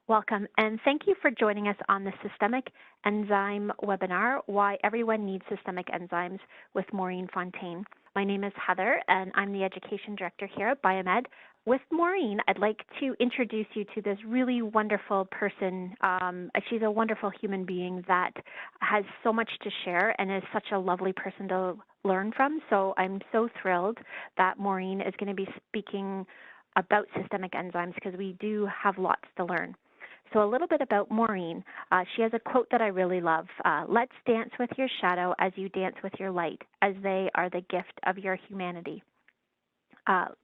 Welcome, and thank you for joining us on the Systemic Enzyme webinar, Why Everyone Needs Systemic Enzymes, with Maureen Fontaine. My name is Heather, and I'm the Education Director here at Biomed. With Maureen, I'd like to introduce you to this really wonderful person. She's a wonderful human being that has so much to share and is such a lovely person to learn from. So I'm so thrilled that Maureen is going to be speaking about systemic enzymes because we do have lots to learn. So a little bit about Maureen. She has a quote that I really love. Let's dance with your shadow as you dance with your light, as they are the gift of your humanity.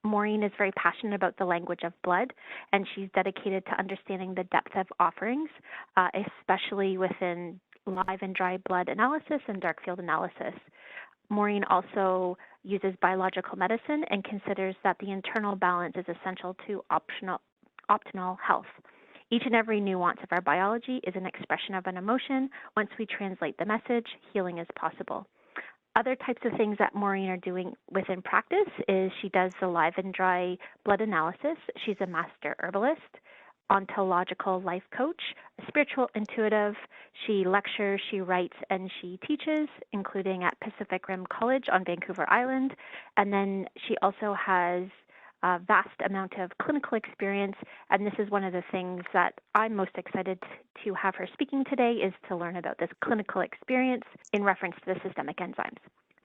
Maureen is very passionate about the language of blood, and she's dedicated to understanding the depth of offerings, especially within live and dry blood analysis and dark field analysis. Maureen also uses biological medicine and considers that the internal balance is essential to optimal health. Each and every nuance of our biology is an expression of an emotion. Once we translate the message, healing is possible. Other types of things that Maureen are doing within practice is she does the live and dry blood analysis. She's a master herbalist, ontological life coach, a spiritual intuitive. She lectures, she writes, and she teaches, including at Pacific Rim College on Vancouver Island. And then she also has a vast amount of clinical experience, and this is one of the things that I'm most excited to have her speaking today, is to learn about this clinical experience in reference to the systemic enzymes.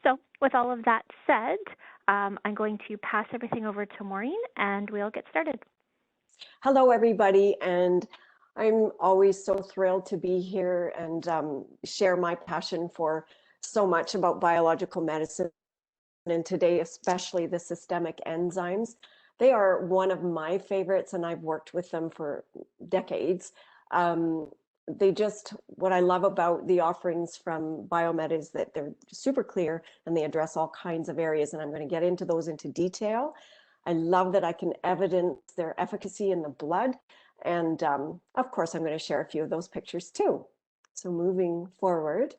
So with all of that said, I'm going to pass everything over to Maureen, and we'll get started. Hello, everybody, and I'm always so thrilled to be here and share my passion for so much about biological medicine, and today especially the systemic enzymes. They are one of my favorites, and I've worked with them for decades. What I love about the offerings from Biomed is that they're super clear and they address all kinds of areas, and I'm going to get into those into detail. I love that I can evidence their efficacy in the blood, and of course I'm going to share a few of those pictures too. So moving forward,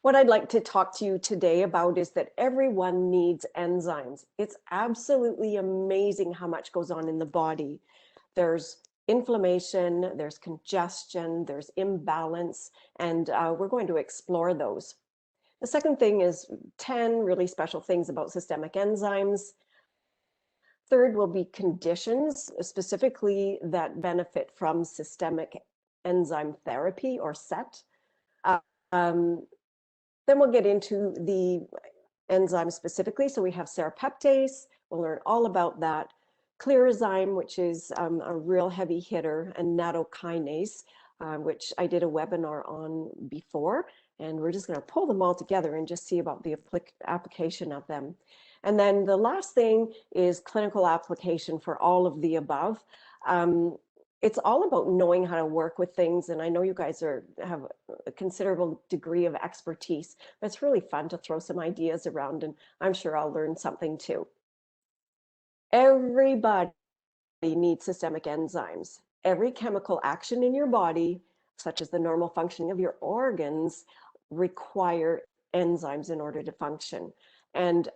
what I'd like to talk to you today about is that everyone needs enzymes. It's absolutely amazing how much goes on in the body. There's inflammation, there's congestion, there's imbalance, and we're going to explore those. The second thing is 10 really special things about systemic enzymes. Third will be conditions, specifically that benefit from systemic enzyme therapy, or SET. Then we'll get into the enzyme specifically. So we have Serrapeptase. We'll learn all about that. Clearazyme, which is a real heavy hitter, and nattokinase, which I did a webinar on before. And we're just going to pull them all together and just see about the application of them. And then the last thing is clinical application for all of the above. It's all about knowing how to work with things, and I know you guys have a considerable degree of expertise. It's really fun to throw some ideas around, and I'm sure I'll learn something too. Everybody needs systemic enzymes. Every chemical action in your body, such as the normal functioning of your organs, require enzymes in order to function. And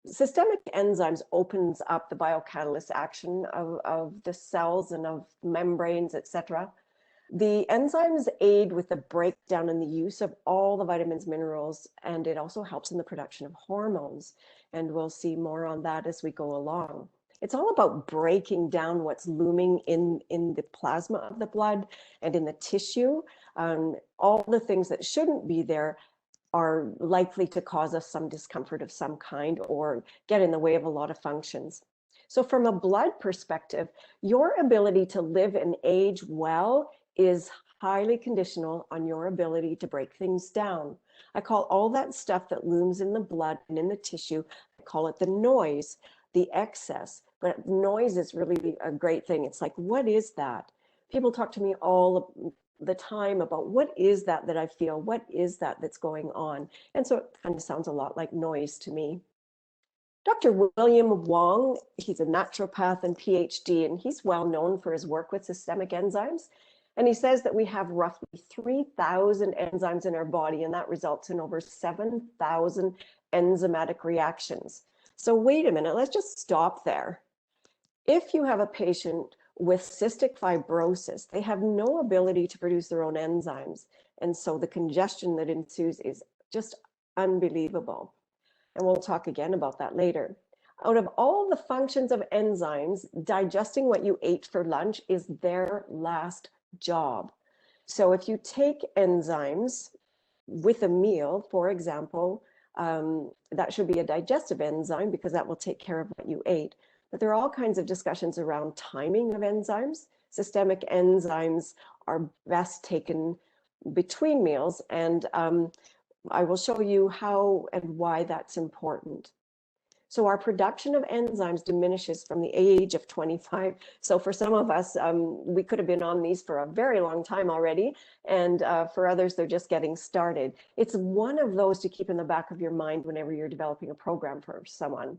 systemic enzymes opens up the biocatalyst action of the cells and of membranes, etc. The enzymes aid with the breakdown and the use of all the vitamins, minerals, and it also helps in the production of hormones. And we'll see more on that as we go along. It's all about breaking down what's looming in the plasma of the blood and in the tissue. All the things that shouldn't be there are likely to cause us some discomfort of some kind or get in the way of a lot of functions. So from a blood perspective, your ability to live and age well is highly conditional on your ability to break things down. I call all that stuff that looms in the blood and in the tissue, I call it the noise, the excess. But noise is really a great thing. It's like, what is that? People talk to me all the time about what is that I feel? What is that that's going on? And so it kind of sounds a lot like noise to me. Dr. William Wong, he's a naturopath and PhD, and he's well known for his work with systemic enzymes. And he says that we have roughly 3,000 enzymes in our body, and that results in over 7,000 enzymatic reactions. So wait a minute, let's just stop there. If you have a patient with cystic fibrosis, they have no ability to produce their own enzymes. And so the congestion that ensues is just unbelievable. And we'll talk again about that later. Out of all the functions of enzymes, digesting what you ate for lunch is their last job. So if you take enzymes with a meal, for example, that should be a digestive enzyme because that will take care of what you ate. But there are all kinds of discussions around timing of enzymes. Systemic enzymes are best taken between meals, and I will show you how and why that's important. So our production of enzymes diminishes from the age of 25. So for some of us, we could have been on these for a very long time already. And for others, they're just getting started. It's one of those to keep in the back of your mind whenever you're developing a program for someone.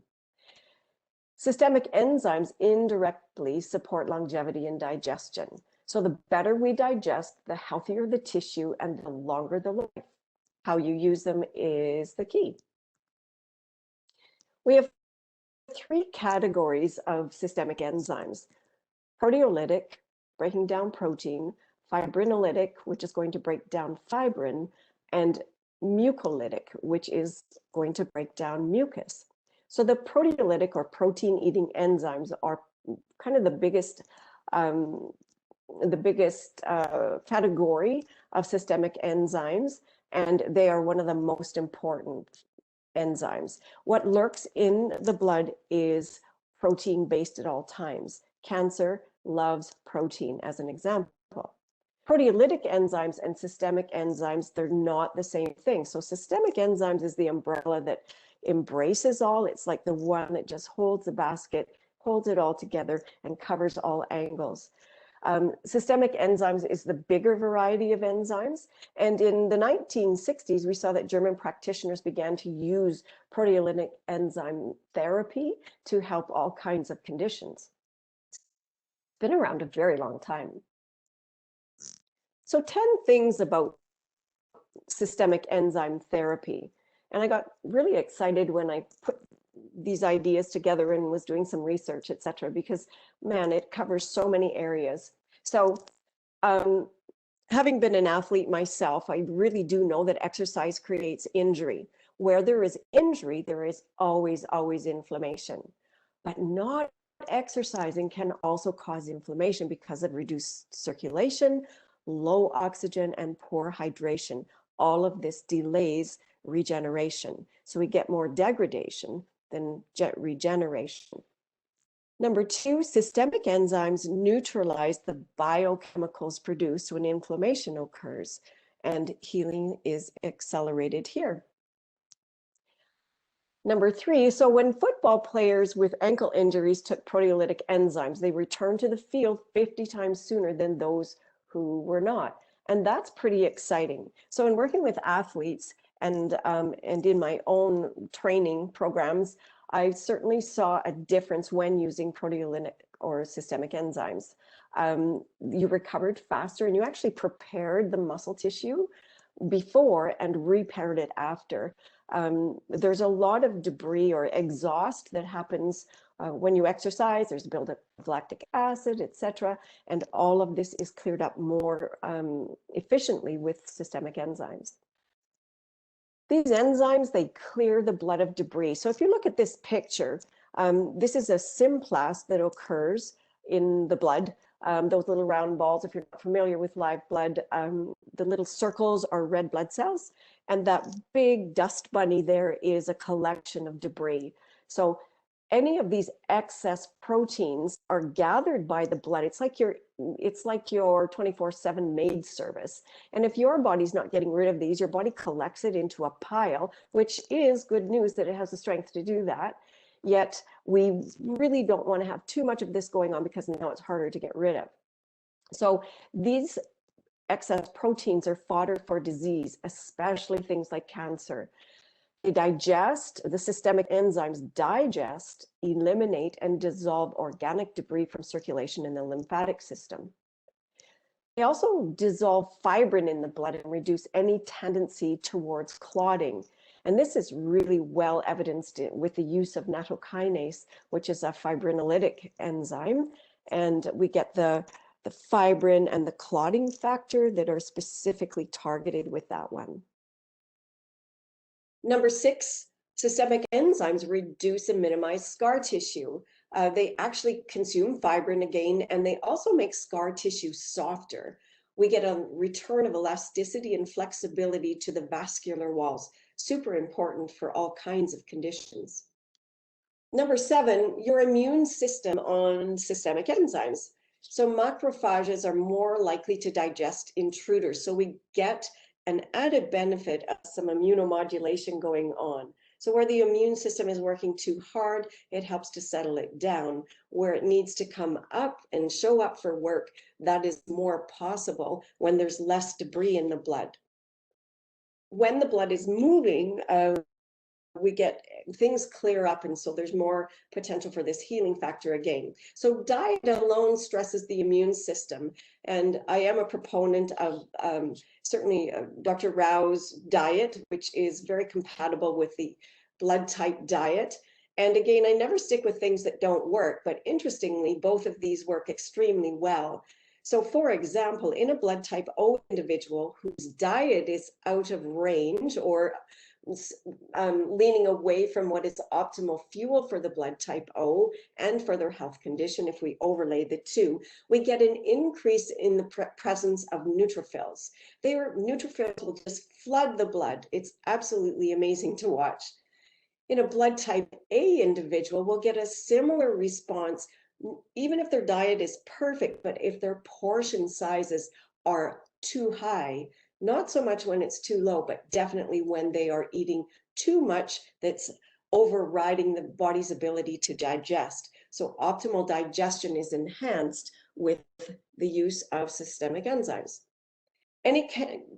Systemic enzymes indirectly support longevity and digestion. So the better we digest, the healthier the tissue and the longer the life. How you use them is the key. We have three categories of systemic enzymes: proteolytic, breaking down protein; fibrinolytic, which is going to break down fibrin; and mucolytic, which is going to break down mucus. So the proteolytic or protein-eating enzymes are kind of the biggest category of systemic enzymes, and they are one of the most important enzymes. What lurks in the blood is protein-based at all times. Cancer loves protein, as an example. Proteolytic enzymes and systemic enzymes, they're not the same thing. So systemic enzymes is the umbrella that embraces all. It's like the one that just holds the basket, holds it all together, and covers all angles. Systemic enzymes is the bigger variety of enzymes. And in the 1960s, we saw that German practitioners began to use proteolytic enzyme therapy to help all kinds of conditions. It's been around a very long time. So 10 things about systemic enzyme therapy. And I got really excited when I put these ideas together and was doing some research, etc., because man, it covers so many areas. So having been an athlete myself, I really do know that exercise creates injury. Where there is injury, there is always inflammation. But not exercising can also cause inflammation because of reduced circulation, low oxygen, and poor hydration. All of this delays regeneration. So we get more degradation than regeneration. Number two, systemic enzymes neutralize the biochemicals produced when inflammation occurs, and healing is accelerated here. Number three, so when football players with ankle injuries took proteolytic enzymes, they returned to the field 50 times sooner than those who were not. And that's pretty exciting. So in working with athletes and in my own training programs, I certainly saw a difference when using proteolytic or systemic enzymes. You recovered faster and you actually prepared the muscle tissue before and repaired it after. There's a lot of debris or exhaust that happens when you exercise. There's buildup of lactic acid, etc. And all of this is cleared up more efficiently with systemic enzymes. These enzymes, they clear the blood of debris. So if you look at this picture, this is a symplast that occurs in the blood. Those little round balls, if you're not familiar with live blood, the little circles are red blood cells. And that big dust bunny there is a collection of debris. So any of these excess proteins are gathered by the blood. It's like your 24/7 maid service. And if your body's not getting rid of these, your body collects it into a pile, which is good news that it has the strength to do that. Yet we really don't want to have too much of this going on because now it's harder to get rid of. So these excess proteins are fodder for disease, especially things like cancer. They digest, the systemic enzymes digest, eliminate, and dissolve organic debris from circulation in the lymphatic system. They also dissolve fibrin in the blood and reduce any tendency towards clotting. And this is really well evidenced with the use of nattokinase, which is a fibrinolytic enzyme. And we get the fibrin and the clotting factor that are specifically targeted with that one. Number 6, systemic enzymes reduce and minimize scar tissue. They actually consume fibrin again, and they also make scar tissue softer. We get a return of elasticity and flexibility to the vascular walls, super important for all kinds of conditions. Number 7, your immune system on systemic enzymes. So macrophages are more likely to digest intruders. So we get an added benefit of some immunomodulation going on. So where the immune system is working too hard, it helps to settle it down. Where it needs to come up and show up for work, that is more possible when there's less debris in the blood. When the blood is moving, we get things clear up, and so there's more potential for this healing factor again. So diet alone stresses the immune system, and I am a proponent of certainly Dr. Rao's diet, which is very compatible with the blood type diet. And again, I never stick with things that don't work, but interestingly, both of these work extremely well. So for example, in a blood type O individual whose diet is out of range or leaning away from what is optimal fuel for the blood type O and for their health condition, if we overlay the two, we get an increase in the presence of neutrophils. Neutrophils will just flood the blood. It's absolutely amazing to watch. In a blood type A individual, we'll get a similar response, even if their diet is perfect, but if their portion sizes are too high. Not so much when it's too low, but definitely when they are eating too much that's overriding the body's ability to digest. So optimal digestion is enhanced with the use of systemic enzymes. Any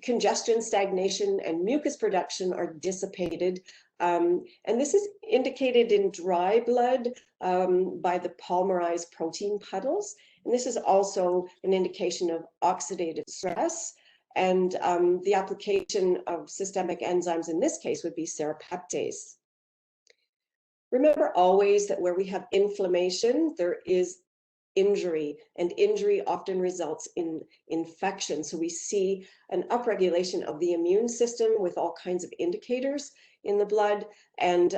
congestion, stagnation, and mucus production are dissipated. And this is indicated in dry blood by the polymerized protein puddles. And this is also an indication of oxidative stress. And the application of systemic enzymes in this case would be serrapeptase. Remember always that where we have inflammation, there is injury, and injury often results in infection. So we see an upregulation of the immune system with all kinds of indicators in the blood. And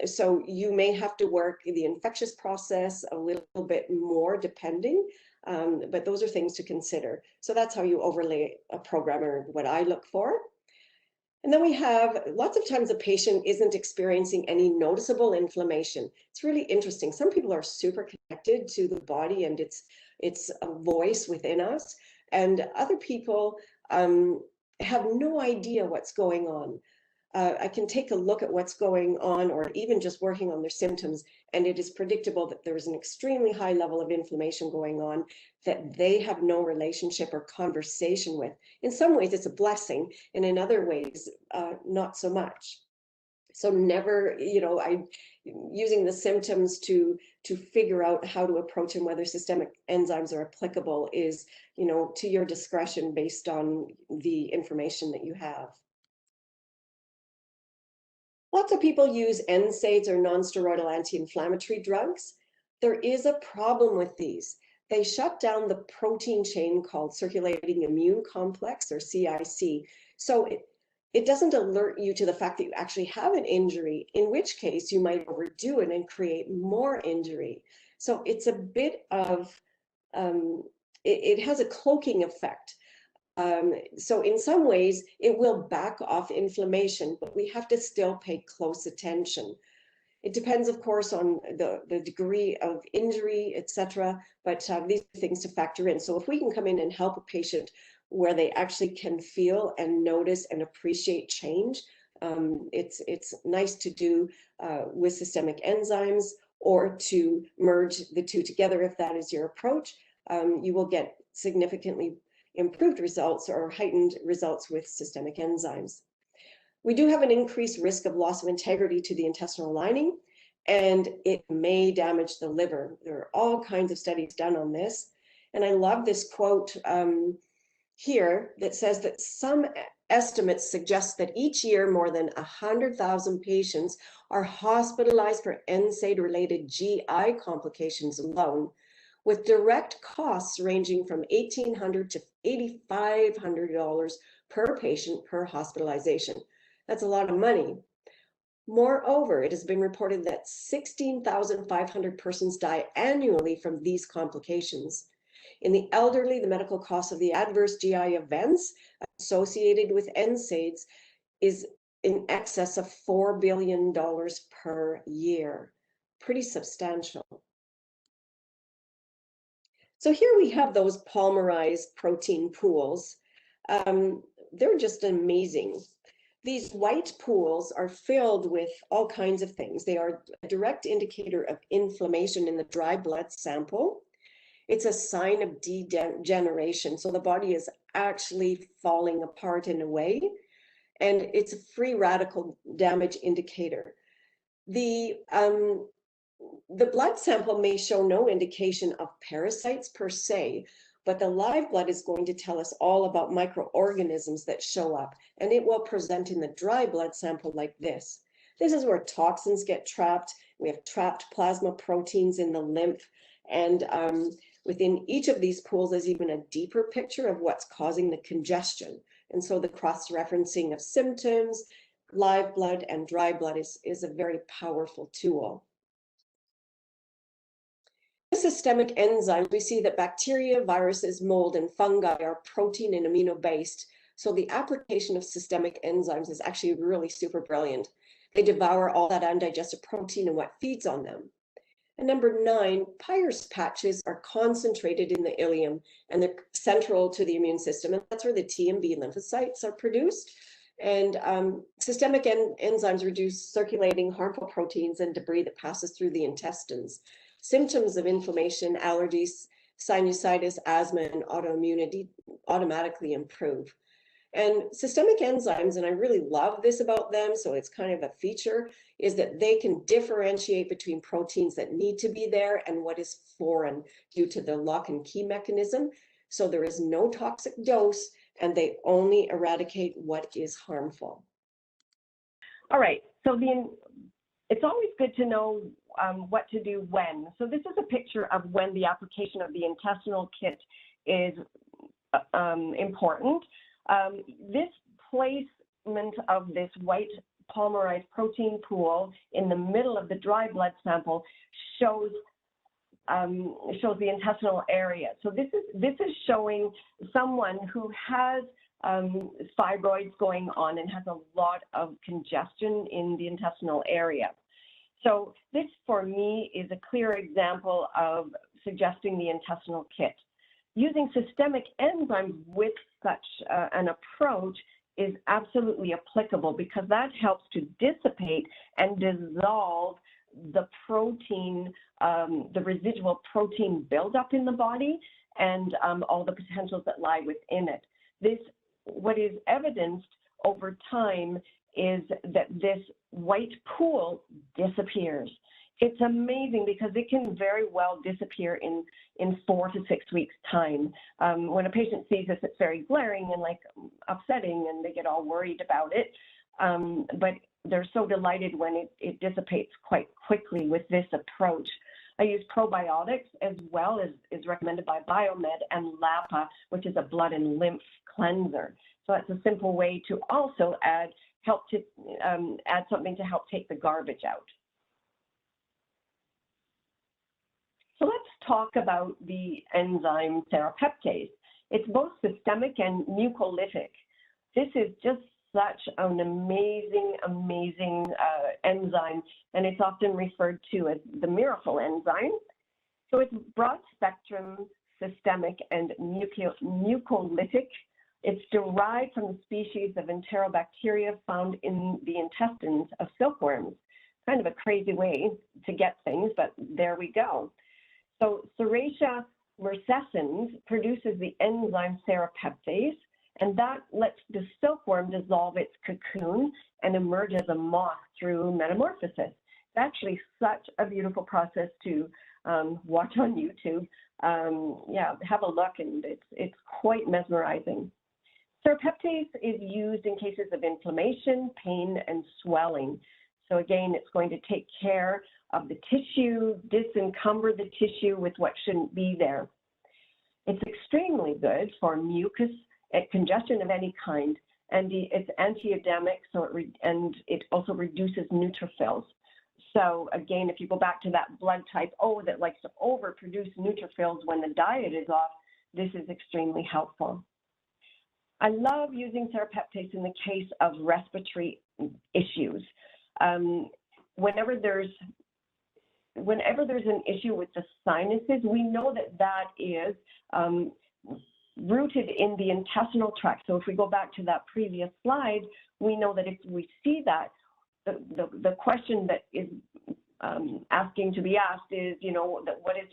so you may have to work the infectious process a little bit more depending. But those are things to consider. So that's how you overlay a program, or what I look for. And then we have lots of times the patient isn't experiencing any noticeable inflammation. It's really interesting. Some people are super connected to the body and its a voice within us. And other people have no idea what's going on. I can take a look at what's going on, or even just working on their symptoms, and it is predictable that there is an extremely high level of inflammation going on that they have no relationship or conversation with. In some ways, it's a blessing, and in other ways, not so much. So never, using the symptoms to figure out how to approach and whether systemic enzymes are applicable is, to your discretion based on the information that you have. Lots of people use NSAIDs or non-steroidal anti-inflammatory drugs. There is a problem with these. They shut down the protein chain called circulating immune complex, or CIC. So it doesn't alert you to the fact that you actually have an injury, in which case you might overdo it and create more injury. So it's a bit of, it has a cloaking effect. So in some ways, it will back off inflammation, but we have to still pay close attention. It depends, of course, on the degree of injury, etc. But these are things to factor in. So if we can come in and help a patient where they actually can feel and notice and appreciate change, it's nice to do with systemic enzymes, or to merge the two together if that is your approach. You will get significantly improved results or heightened results with systemic enzymes. We do have an increased risk of loss of integrity to the intestinal lining, and it may damage the liver. There are all kinds of studies done on this. And I love this quote here that says that some estimates suggest that each year more than 100,000 patients are hospitalized for NSAID-related GI complications alone, with direct costs ranging from $1,800 to $8,500 per patient per hospitalization. That's a lot of money. Moreover, it has been reported that 16,500 persons die annually from these complications. In the elderly, the medical cost of the adverse GI events associated with NSAIDs is in excess of $4 billion per year. Pretty substantial. So here we have those polymerized protein pools. They're just amazing. These white pools are filled with all kinds of things. They are a direct indicator of inflammation in the dry blood sample. It's a sign of degeneration. So the body is actually falling apart in a way, and it's a free radical damage indicator. The blood sample may show no indication of parasites per se, but the live blood is going to tell us all about microorganisms that show up, and it will present in the dry blood sample like this. This is where toxins get trapped. We have trapped plasma proteins in the lymph, and within each of these pools is even a deeper picture of what's causing the congestion. And so the cross-referencing of symptoms, live blood and dry blood is a very powerful tool. Systemic enzymes, we see that bacteria, viruses, mold, and fungi are protein and amino-based. So the application of systemic enzymes is actually really super brilliant. They devour all that undigested protein and what feeds on them. And number 9, Peyer's patches are concentrated in the ileum, and they're central to the immune system. And that's where the T and B lymphocytes are produced. And systemic enzymes reduce circulating harmful proteins and debris that passes through the intestines. Symptoms of inflammation, allergies, sinusitis, asthma, and autoimmunity automatically improve. And systemic enzymes, and I really love this about them, so it's kind of a feature, is that they can differentiate between proteins that need to be there and what is foreign due to the lock and key mechanism. So there is no toxic dose, and they only eradicate what is harmful. All right, so it's always good to know what to do when. So this is a picture of when the application of the intestinal kit is important. This placement of this white polymerized protein pool in the middle of the dry blood sample shows the intestinal area. So this is showing someone who has fibroids going on and has a lot of congestion in the intestinal area. So this, for me, is a clear example of suggesting the intestinal kit. Using systemic enzymes with such an approach is absolutely applicable because that helps to dissipate and dissolve the protein, the residual protein buildup in the body and all the potentials that lie within it. What is evidenced over time is that this white pool disappears. It's amazing because it can very well disappear in 4 to 6 weeks' time. When a patient sees this, it's very glaring and like upsetting, and they get all worried about it. But they're so delighted when it dissipates quite quickly with this approach. I use probiotics as well as is recommended by Biomed, and LAPA, which is a blood and lymph cleanser. So that's a simple way to also add something to help take the garbage out. So let's talk about the enzyme Serrapeptase. It's both systemic and mucolytic. This is just such an amazing enzyme, and it's often referred to as the miracle enzyme. So it's broad spectrum, systemic, and mucolytic. It's derived from the species of enterobacteria found in the intestines of silkworms. Kind of a crazy way to get things, but there we go. So Serratia mercescens produces the enzyme Serrapeptase, and that lets the silkworm dissolve its cocoon and emerge as a moth through metamorphosis. It's actually such a beautiful process to watch on YouTube. Yeah, have a look, and it's quite mesmerizing. Serrapeptase is used in cases of inflammation, pain, and swelling. So again, it's going to take care of the tissue, disencumber the tissue with what shouldn't be there. It's extremely good for mucus, congestion of any kind, and it's anti-edemic, and it also reduces neutrophils. So again, if you go back to that blood type O that likes to overproduce neutrophils when the diet is off, this is extremely helpful. I love using serrapeptase in the case of respiratory issues. Whenever there's an issue with the sinuses, we know that that is rooted in the intestinal tract. So if we go back to that previous slide, we know that if we see that, the question that is asking to be asked is, what is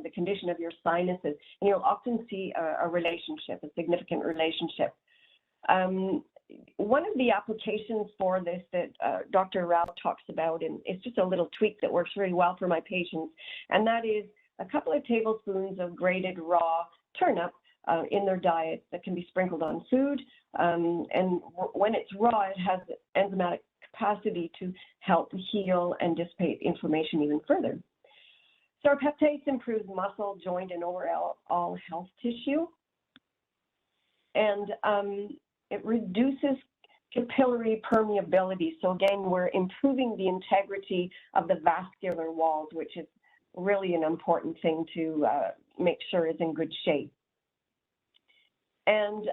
the condition of your sinuses? And you'll often see a relationship, a significant relationship. One of the applications for this that Dr. Rao talks about, and it's just a little tweak that works really well for my patients, and that is a couple of tablespoons of grated raw turnip in their diet that can be sprinkled on food. And when it's raw, it has enzymatic capacity to help heal and dissipate inflammation even further. Serrapeptase improves muscle, joint, and overall health tissue. And it reduces capillary permeability. So again, we're improving the integrity of the vascular walls, which is really an important thing to make sure is in good shape. And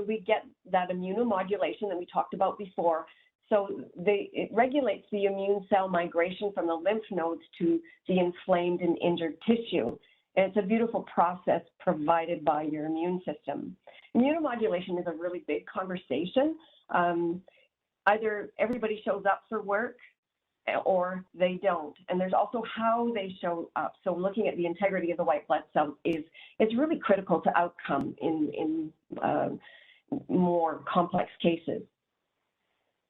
we get that immunomodulation that we talked about before. So it regulates the immune cell migration from the lymph nodes to the inflamed and injured tissue. And it's a beautiful process provided by your immune system. Immunomodulation is a really big conversation. Either everybody shows up for work or they don't. And there's also how they show up. So looking at the integrity of the white blood cells is really critical to outcome in more complex cases.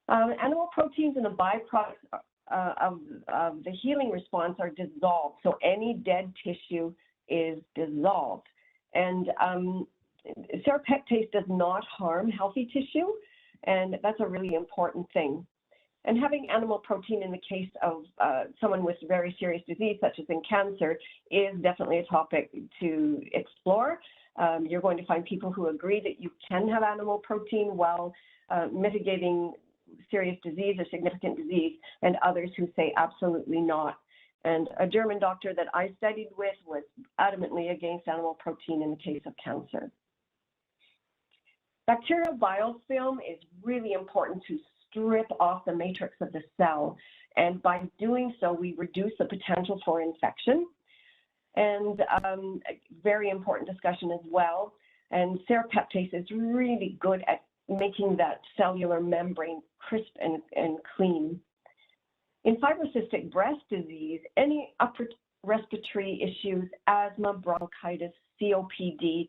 Animal proteins and the byproducts of the healing response are dissolved. So any dead tissue is dissolved. And serrapeptase does not harm healthy tissue, and that's a really important thing. And having animal protein in the case of someone with very serious disease, such as in cancer, is definitely a topic to explore. You're going to find people who agree that you can have animal protein while mitigating serious disease or significant disease, and others who say absolutely not. And a German doctor that I studied with was adamantly against animal protein in the case of cancer. Bacterial biofilm is really important to strip off the matrix of the cell, and by doing so, we reduce the potential for infection. And a very important discussion as well. And serrapeptase is really good at making that cellular membrane crisp and clean. In fibrocystic breast disease, any upper respiratory issues, asthma, bronchitis, COPD,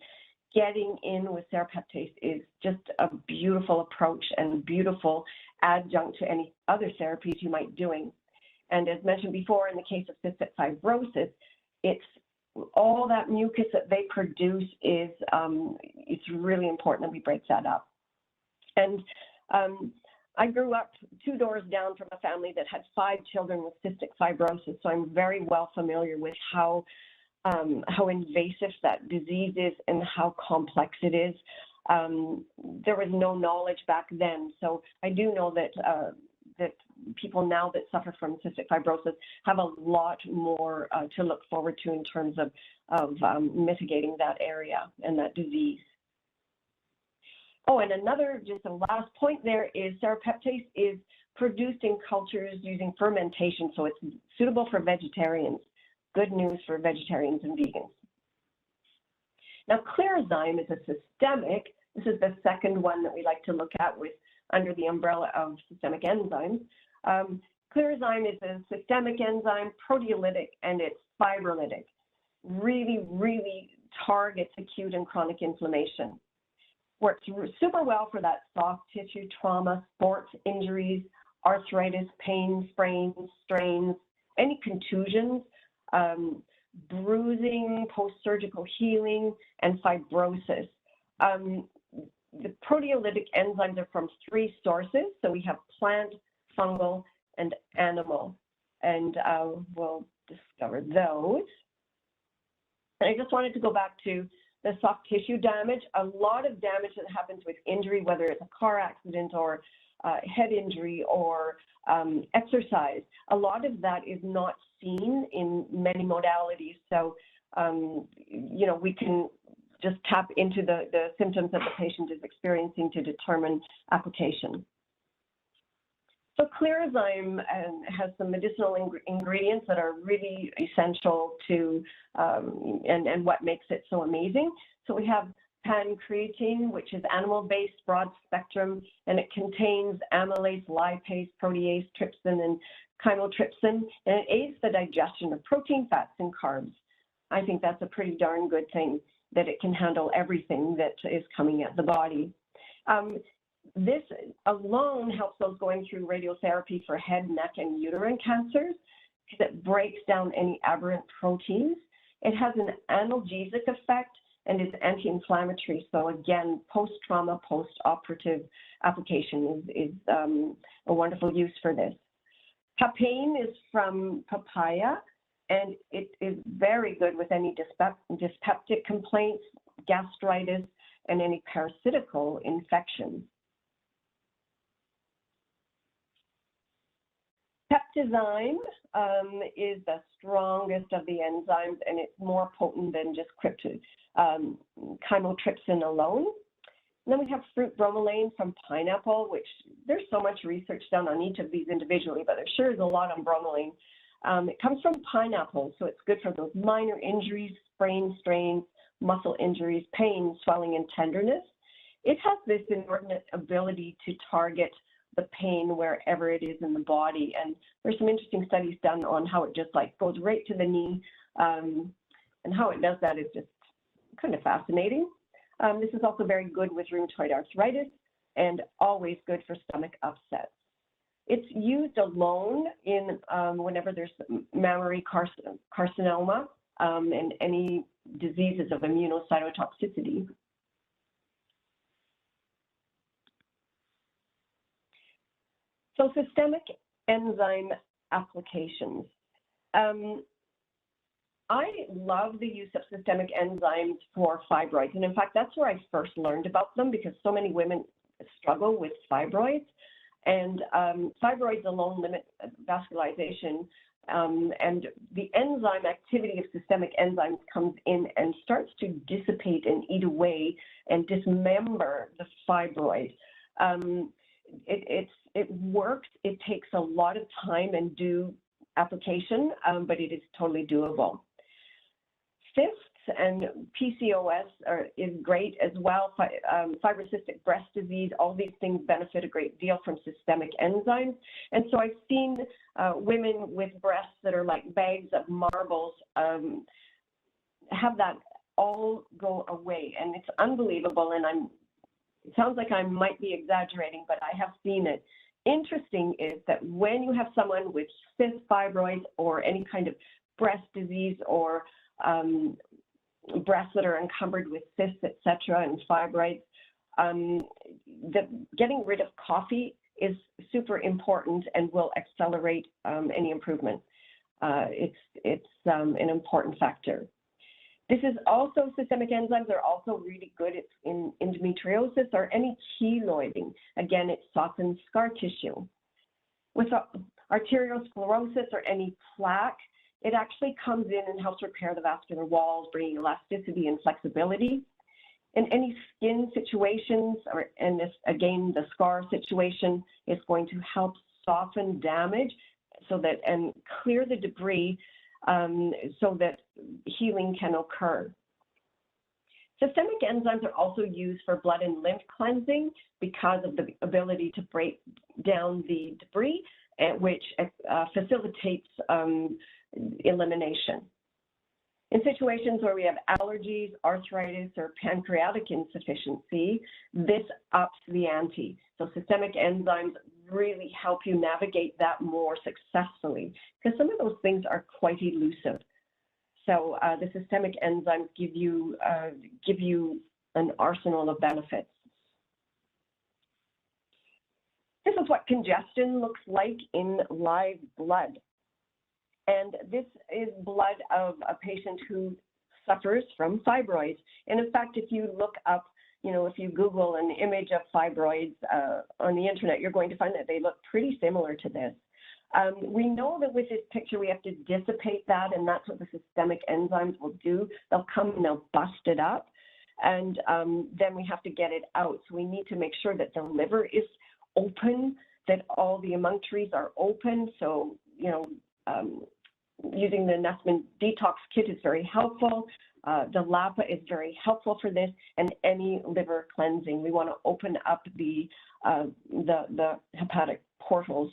getting in with serrapeptase is just a beautiful approach and beautiful adjunct to any other therapies you might be doing. And as mentioned before, in the case of cystic fibrosis, it's all that mucus that they produce is, it's really important that we break that up. And I grew up 2 doors down from a family that had 5 children with cystic fibrosis, so I'm very well familiar with how invasive that disease is and how complex it is. There was no knowledge back then, so I do know that that people now that suffer from cystic fibrosis have a lot more to look forward to in terms of mitigating that area and that disease. Oh, and another, just a last point there is serrapeptase is produced in cultures using fermentation, so it's suitable for vegetarians. Good news for vegetarians and vegans. Now, Clearzyme is a systemic. This is the second one that we like to look at with under the umbrella of systemic enzymes. Clearzyme is a systemic enzyme, proteolytic, and it's fibrinolytic. Really, really targets acute and chronic inflammation. Works super well for that soft tissue trauma, sports injuries, arthritis, pain, sprains, strains, any contusions, bruising, post-surgical healing, and fibrosis. The proteolytic enzymes are from 3 sources. So we have plant, fungal, and animal. and we'll discover those. And I just wanted to go back to the soft tissue damage. A lot of damage that happens with injury, whether it's a car accident or head injury or exercise, a lot of that is not seen in many modalities. So, you know, we can just tap into the symptoms that the patient is experiencing to determine application. So Clearzyme has some medicinal ingredients that are really essential to, and what makes it so amazing. So we have pancreatine, which is animal-based, broad spectrum, and it contains amylase, lipase, protease, trypsin, and chymotrypsin, and it aids the digestion of protein, fats, and carbs. I think that's a pretty darn good thing, that it can handle everything that is coming at the body. This alone helps those going through radiotherapy for head, neck, and uterine cancers because it breaks down any aberrant proteins. It has an analgesic effect and is anti-inflammatory. So again, post-trauma, post-operative application is a wonderful use for this. Papain is from papaya, and it is very good with any dyspeptic complaints, gastritis, and any parasitical infections. Peptizyme is the strongest of the enzymes, and it's more potent than just chymotrypsin alone. And then we have fruit bromelain from pineapple, which there's so much research done on each of these individually, but there sure is a lot on bromelain. It comes from pineapple, so it's good for those minor injuries, sprains, strains, muscle injuries, pain, swelling, and tenderness. It has this inordinate ability to target the pain wherever it is in the body, and there's some interesting studies done on how it just like goes right to the knee, and how it does that is just kind of fascinating. This is also very good with rheumatoid arthritis and always good for stomach upsets. It's used alone in whenever there's mammary carcinoma and any diseases of immunocytotoxicity. So systemic enzyme applications. I love the use of systemic enzymes for fibroids. And in fact, that's where I first learned about them because so many women struggle with fibroids. And fibroids alone limit vascularization. And the enzyme activity of systemic enzymes comes in and starts to dissipate and eat away and dismember the fibroid. It works. It takes a lot of time and due application, but it is totally doable. Cysts and PCOS is great as well. Fibrocystic breast disease, all these things benefit a great deal from systemic enzymes. And so I've seen women with breasts that are like bags of marbles have that all go away. And it's unbelievable. And it sounds like I might be exaggerating, but I have seen it. Interesting is that when you have someone with cyst fibroids or any kind of breast disease or breasts that are encumbered with cysts, etc., and fibroids, getting rid of coffee is super important and will accelerate any improvement. It's an important factor. This is also, systemic enzymes are also really good in endometriosis or any keloiding. Again, it softens scar tissue. With arteriosclerosis or any plaque, it actually comes in and helps repair the vascular walls, bringing elasticity and flexibility. In any skin situations, and this, again, the scar situation is going to help soften damage so that, and clear the debris so that healing can occur. Systemic enzymes are also used for blood and lymph cleansing because of the ability to break down the debris, which facilitates elimination. In situations where we have allergies, arthritis, or pancreatic insufficiency, this ups the ante. So systemic enzymes really help you navigate that more successfully because some of those things are quite elusive. So the systemic enzymes give you an arsenal of benefits. This is what congestion looks like in live blood. And this is blood of a patient who suffers from fibroids. And in fact, if you look up, if you Google an image of fibroids on the internet, you're going to find that they look pretty similar to this. We know that with this picture, we have to dissipate that, and that's what the systemic enzymes will do. They'll come and they'll bust it up, and then we have to get it out. So we need to make sure that the liver is open, that all the emunctories are open. So, using the Nussman Detox Kit is very helpful. The LAPA is very helpful for this, and any liver cleansing. We want to open up the hepatic portals.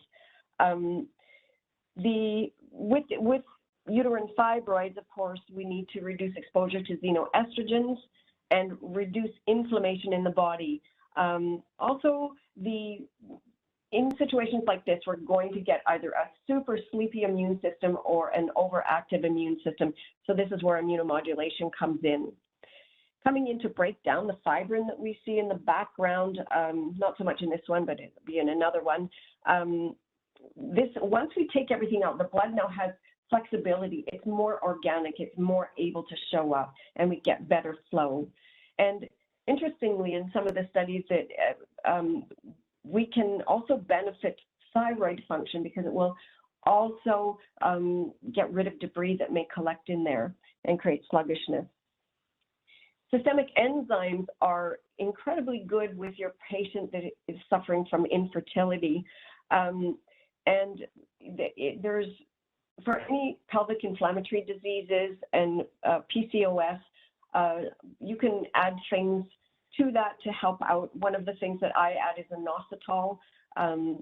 With uterine fibroids, of course, we need to reduce exposure to xenoestrogens and reduce inflammation in the body. Also, in situations like this, we're going to get either a super sleepy immune system or an overactive immune system. So this is where immunomodulation comes in. Coming in to break down the fibrin that we see in the background, not so much in this one, but it'll be in another one. Once we take everything out, the blood now has flexibility. It's more organic. It's more able to show up, and we get better flow. And interestingly, in some of the studies that we can also benefit thyroid function because it will also get rid of debris that may collect in there and create sluggishness. Systemic enzymes are incredibly good with your patient that is suffering from infertility. And there's, for any pelvic inflammatory diseases and PCOS, you can add things to that to help out. One of the things that I add is inositol,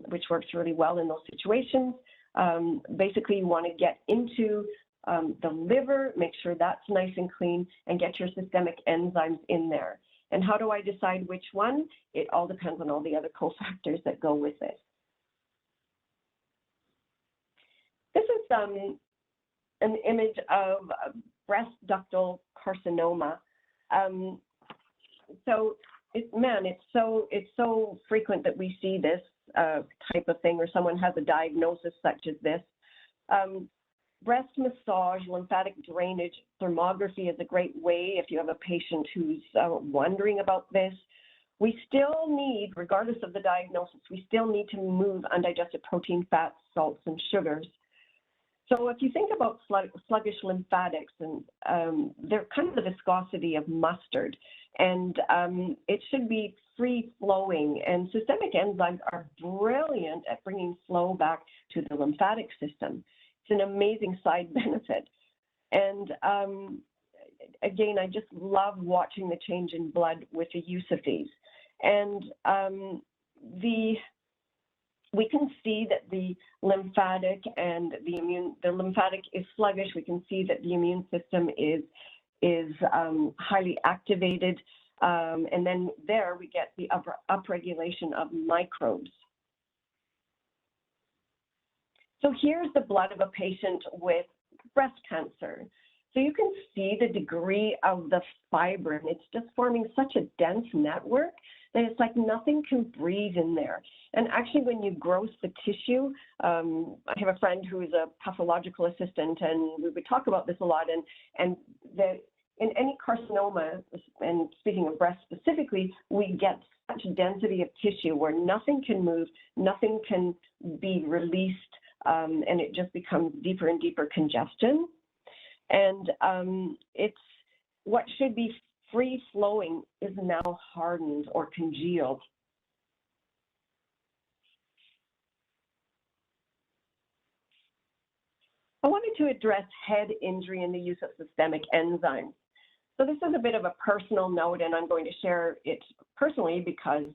which works really well in those situations. Basically, you want to get into the liver, make sure that's nice and clean, and get your systemic enzymes in there. And how do I decide which one? It all depends on all the other cofactors that go with it. This is an image of breast ductal carcinoma. So, it's so frequent that we see this type of thing, or someone has a diagnosis such as this. Breast massage, lymphatic drainage, thermography is a great way if you have a patient who's wondering about this. We still need, regardless of the diagnosis, we still need to remove undigested protein, fats, salts, and sugars. So if you think about sluggish lymphatics, and they're kind of the viscosity of mustard, and it should be free-flowing, and systemic enzymes are brilliant at bringing flow back to the lymphatic system. It's an amazing side benefit. And again, I just love watching the change in blood with the use of these. And we can see that the lymphatic and the lymphatic is sluggish. We can see that the immune system is highly activated. And then there we get the upregulation of microbes. So here's the blood of a patient with breast cancer. So you can see the degree of the fibrin. It's just forming such a dense network that it's like nothing can breathe in there. And actually, when you gross the tissue, I have a friend who is a pathological assistant, and we would talk about this a lot. And in any carcinoma, and speaking of breast specifically, we get such density of tissue where nothing can move, nothing can be released, and it just becomes deeper and deeper congestion. And it's what should be free-flowing is now hardened or congealed. I wanted to address head injury and the use of systemic enzymes. So this is a bit of a personal note, and I'm going to share it personally because,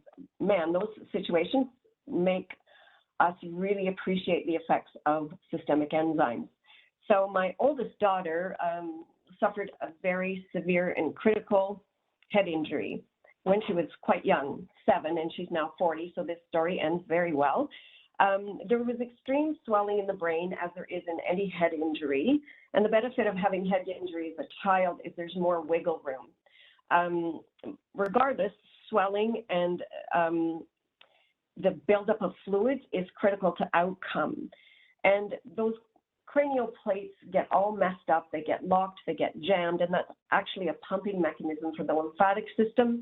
man, those situations make us really appreciate the effects of systemic enzymes. So my oldest daughter suffered a very severe and critical head injury when she was quite young, 7, and she's now 40, so this story ends very well. There was extreme swelling in the brain, as there is in any head injury, and the benefit of having head injury as a child is there's more wiggle room. Regardless, swelling and the buildup of fluids is critical to outcome. And those cranial plates get all messed up, they get locked, they get jammed, and that's actually a pumping mechanism for the lymphatic system.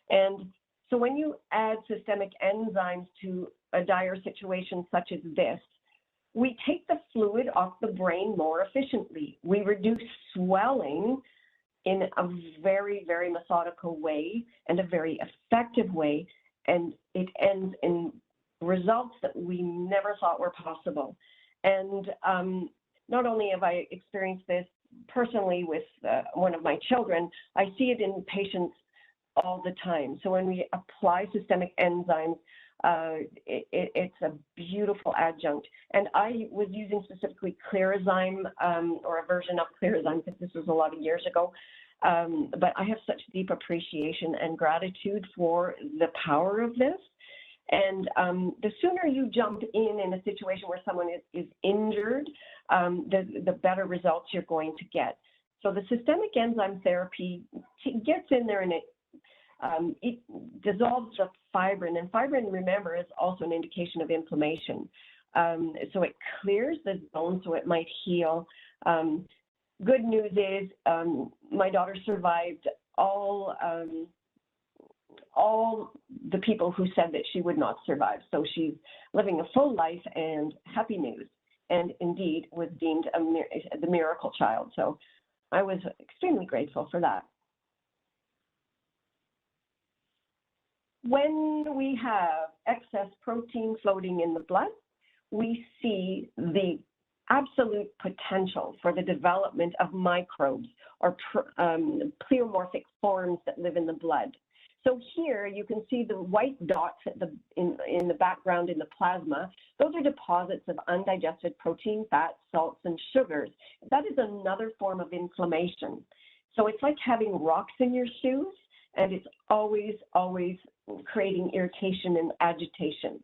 And so when you add systemic enzymes to a dire situation such as this, we take the fluid off the brain more efficiently. We reduce swelling in a very, very methodical way and a very effective way, and it ends in results that we never thought were possible. And not only have I experienced this personally with one of my children, I see it in patients all the time. So when we apply systemic enzymes, it's a beautiful adjunct. And I was using specifically Clearazyme, or a version of Clearazyme, because this was a lot of years ago. But I have such deep appreciation and gratitude for the power of this. And the sooner you jump in a situation where someone is injured, the better results you're going to get. So the systemic enzyme therapy gets in there and it dissolves the fibrin. And fibrin, remember, is also an indication of inflammation. So it clears the bone so it might heal. Good news is my daughter survived all the people who said that she would not survive. So she's living a full life, and happy news. And indeed was deemed the miracle child. So I was extremely grateful for that. When we have excess protein floating in the blood, we see the absolute potential for the development of microbes or pleomorphic forms that live in the blood. So here you can see the white dots in the background in the plasma. Those are deposits of undigested protein, fats, salts, and sugars. That is another form of inflammation. So it's like having rocks in your shoes, and it's always, always creating irritation and agitation.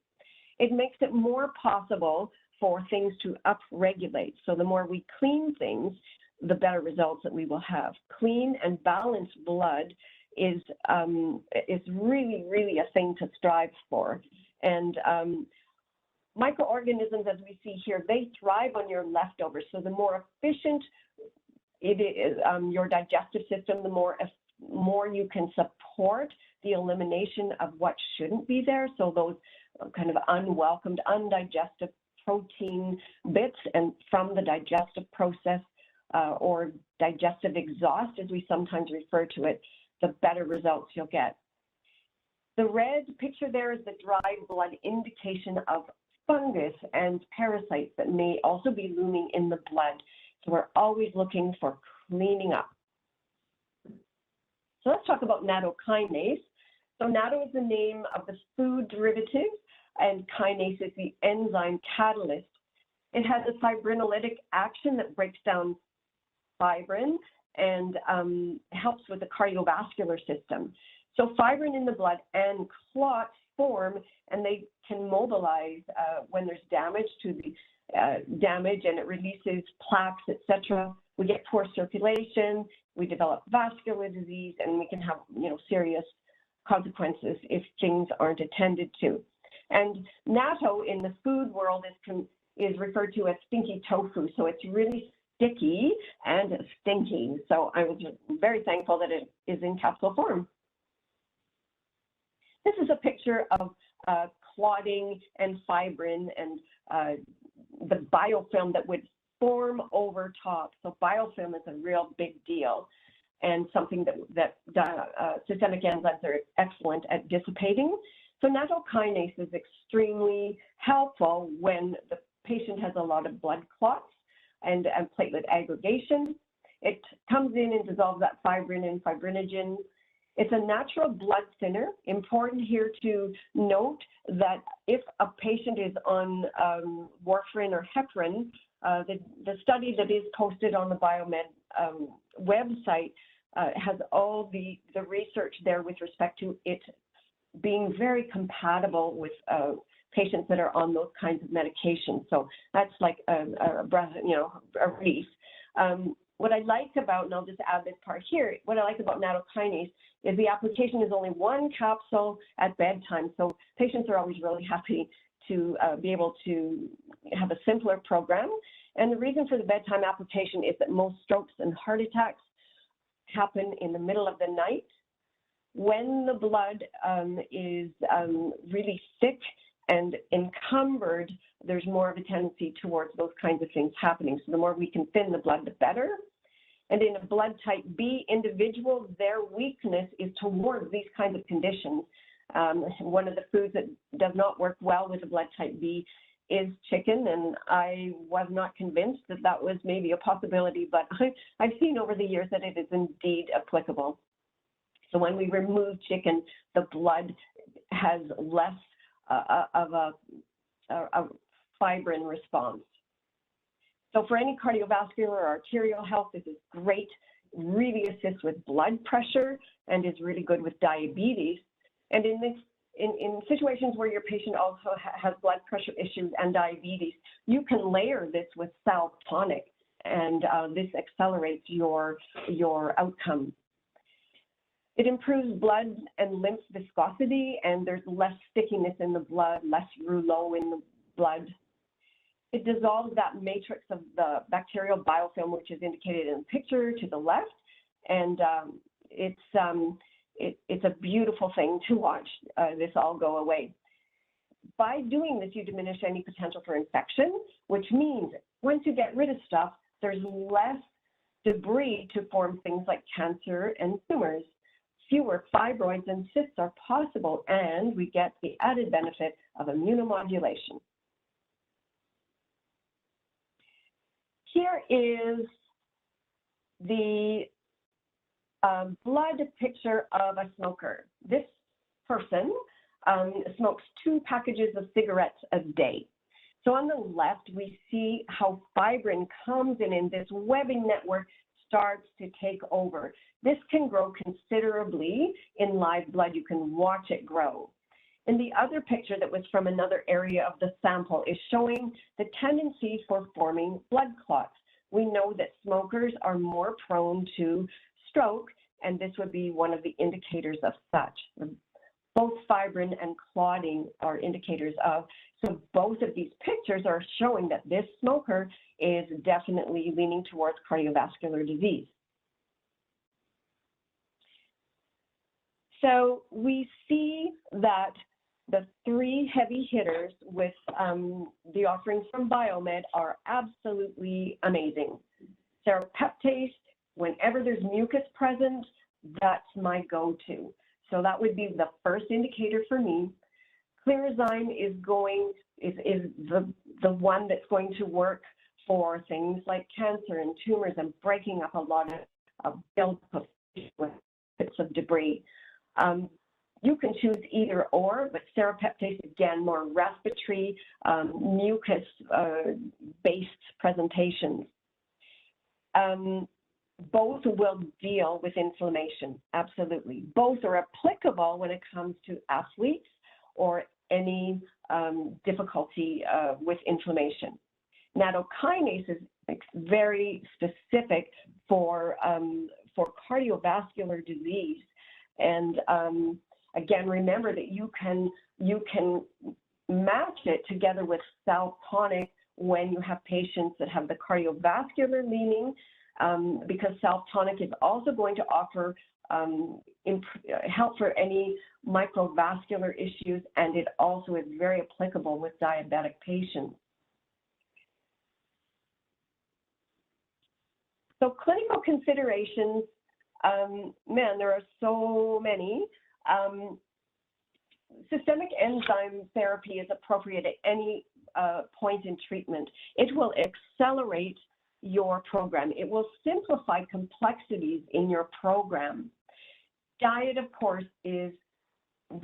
It makes it more possible for things to upregulate. So the more we clean things, the better results that we will have. Clean and balanced blood is really, really a thing to strive for. And microorganisms, as we see here, they thrive on your leftovers. So the more efficient it is, your digestive system, the more you can support the elimination of what shouldn't be there. So those kind of unwelcomed, undigested protein bits and from the digestive process or digestive exhaust, as we sometimes refer to it, the better results you'll get. The red picture there is the dry blood indication of fungus and parasites that may also be looming in the blood. So we're always looking for cleaning up. So let's talk about nattokinase. So natto is the name of the food derivative, and kinase is the enzyme catalyst. It has a fibrinolytic action that breaks down fibrin and helps with the cardiovascular system. So fibrin in the blood and clots form, and they can mobilize when there's damage to the damage, and it releases plaques, etc. We get poor circulation, we develop vascular disease, and we can have serious consequences if things aren't attended to. And natto in the food world is referred to as stinky tofu. So it's really sticky and stinky. So I was very thankful that it is in capsule form. This is a picture of clotting and fibrin and the biofilm that would form over top. So biofilm is a real big deal and something that systemic enzymes are excellent at dissipating. So nattokinase is extremely helpful when the patient has a lot of blood clots and platelet aggregation. It comes in and dissolves that fibrin and fibrinogen. It's a natural blood thinner. Important here to note that if a patient is on warfarin or heparin, the study that is posted on the Biomed website has all the research there with respect to it being very compatible with patients that are on those kinds of medications. So that's like a breath, a relief. What I like about, and I'll just add this part here, what I like about nattokinase is the application is only one capsule at bedtime. So patients are always really happy to be able to have a simpler program. And the reason for the bedtime application is that most strokes and heart attacks happen in the middle of the night when the blood is really thick and encumbered. There's more of a tendency towards those kinds of things happening. So the more we can thin the blood, the better. And in a blood type B individual, their weakness is towards these kinds of conditions. One of the foods that does not work well with a blood type B is chicken, and I was not convinced that that was maybe a possibility, but I've seen over the years that it is indeed applicable. So when we remove chicken, the blood has less of a fibrin response. So for any cardiovascular or arterial health, this is great, really assists with blood pressure and is really good with diabetes. And in situations where your patient also has blood pressure issues and diabetes, you can layer this with Sal tonic, and this accelerates your outcome. It improves blood and lymph viscosity, and there's less stickiness in the blood, less rouleau in the blood. It dissolves that matrix of the bacterial biofilm, which is indicated in the picture to the left, and it's a beautiful thing to watch this all go away. By doing this, you diminish any potential for infection, which means once you get rid of stuff, there's less debris to form things like cancer and tumors. Fewer fibroids and cysts are possible, and we get the added benefit of immunomodulation. Here is the blood picture of a smoker. This person smokes 2 packages of cigarettes a day. So on the left, we see how fibrin comes in this webbing network starts to take over. This can grow considerably in live blood. You can watch it grow. And the other picture that was from another area of the sample is showing the tendency for forming blood clots. We know that smokers are more prone to stroke, and this would be one of the indicators of such. Both fibrin and clotting are indicators of. So both of these pictures are showing that this smoker is definitely leaning towards cardiovascular disease. So we see that the 3 heavy hitters with the offerings from Biomed are absolutely amazing. Serrapeptase, whenever there's mucus present, that's my go-to. So that would be the first indicator for me. Enzyme is the one that's going to work for things like cancer and tumors and breaking up a lot of buildup of debris. You can choose either or, but serrapeptase, again, more respiratory, mucus-based presentations. Both will deal with inflammation, absolutely. Both are applicable when it comes to athletes or any difficulty with inflammation. Nattokinase is very specific for cardiovascular disease, and again, remember that you can match it together with Sal tonic when you have patients that have the cardiovascular leaning, because Sal tonic is also going to offer help for any microvascular issues, and it also is very applicable with diabetic patients. So clinical considerations, man, there are so many. Systemic enzyme therapy is appropriate at any point in treatment. It will accelerate your program. It will simplify complexities in your program. Diet, of course, is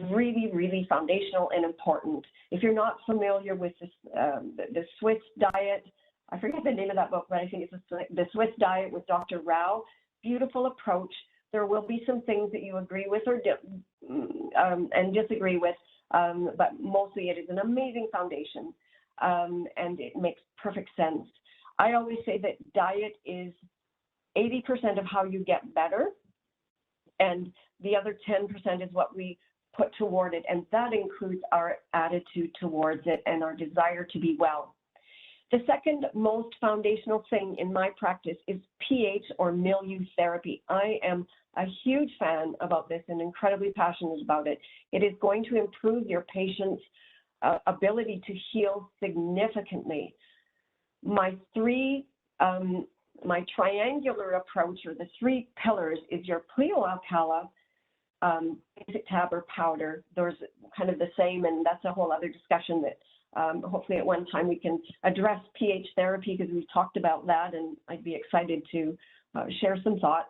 really, really foundational and important. If you're not familiar with this, the Swiss diet, I forget the name of that book, but I think it's the Swiss diet with Dr. Rao. Beautiful approach. There will be some things that you agree with or and disagree with, but mostly it is an amazing foundation, and it makes perfect sense. I always say that diet is 80% of how you get better, and the other 10% is what we put toward it, and that includes our attitude towards it and our desire to be well. The second most foundational thing in my practice is pH or milieu therapy. I am a huge fan about this and incredibly passionate about it. It is going to improve your patient's ability to heal significantly. My triangular approach, or the three pillars, is your Pleoalcala, basic tab or powder. Those kind of the same, and that's a whole other discussion that hopefully at one time we can address pH therapy, because we've talked about that, and I'd be excited to share some thoughts.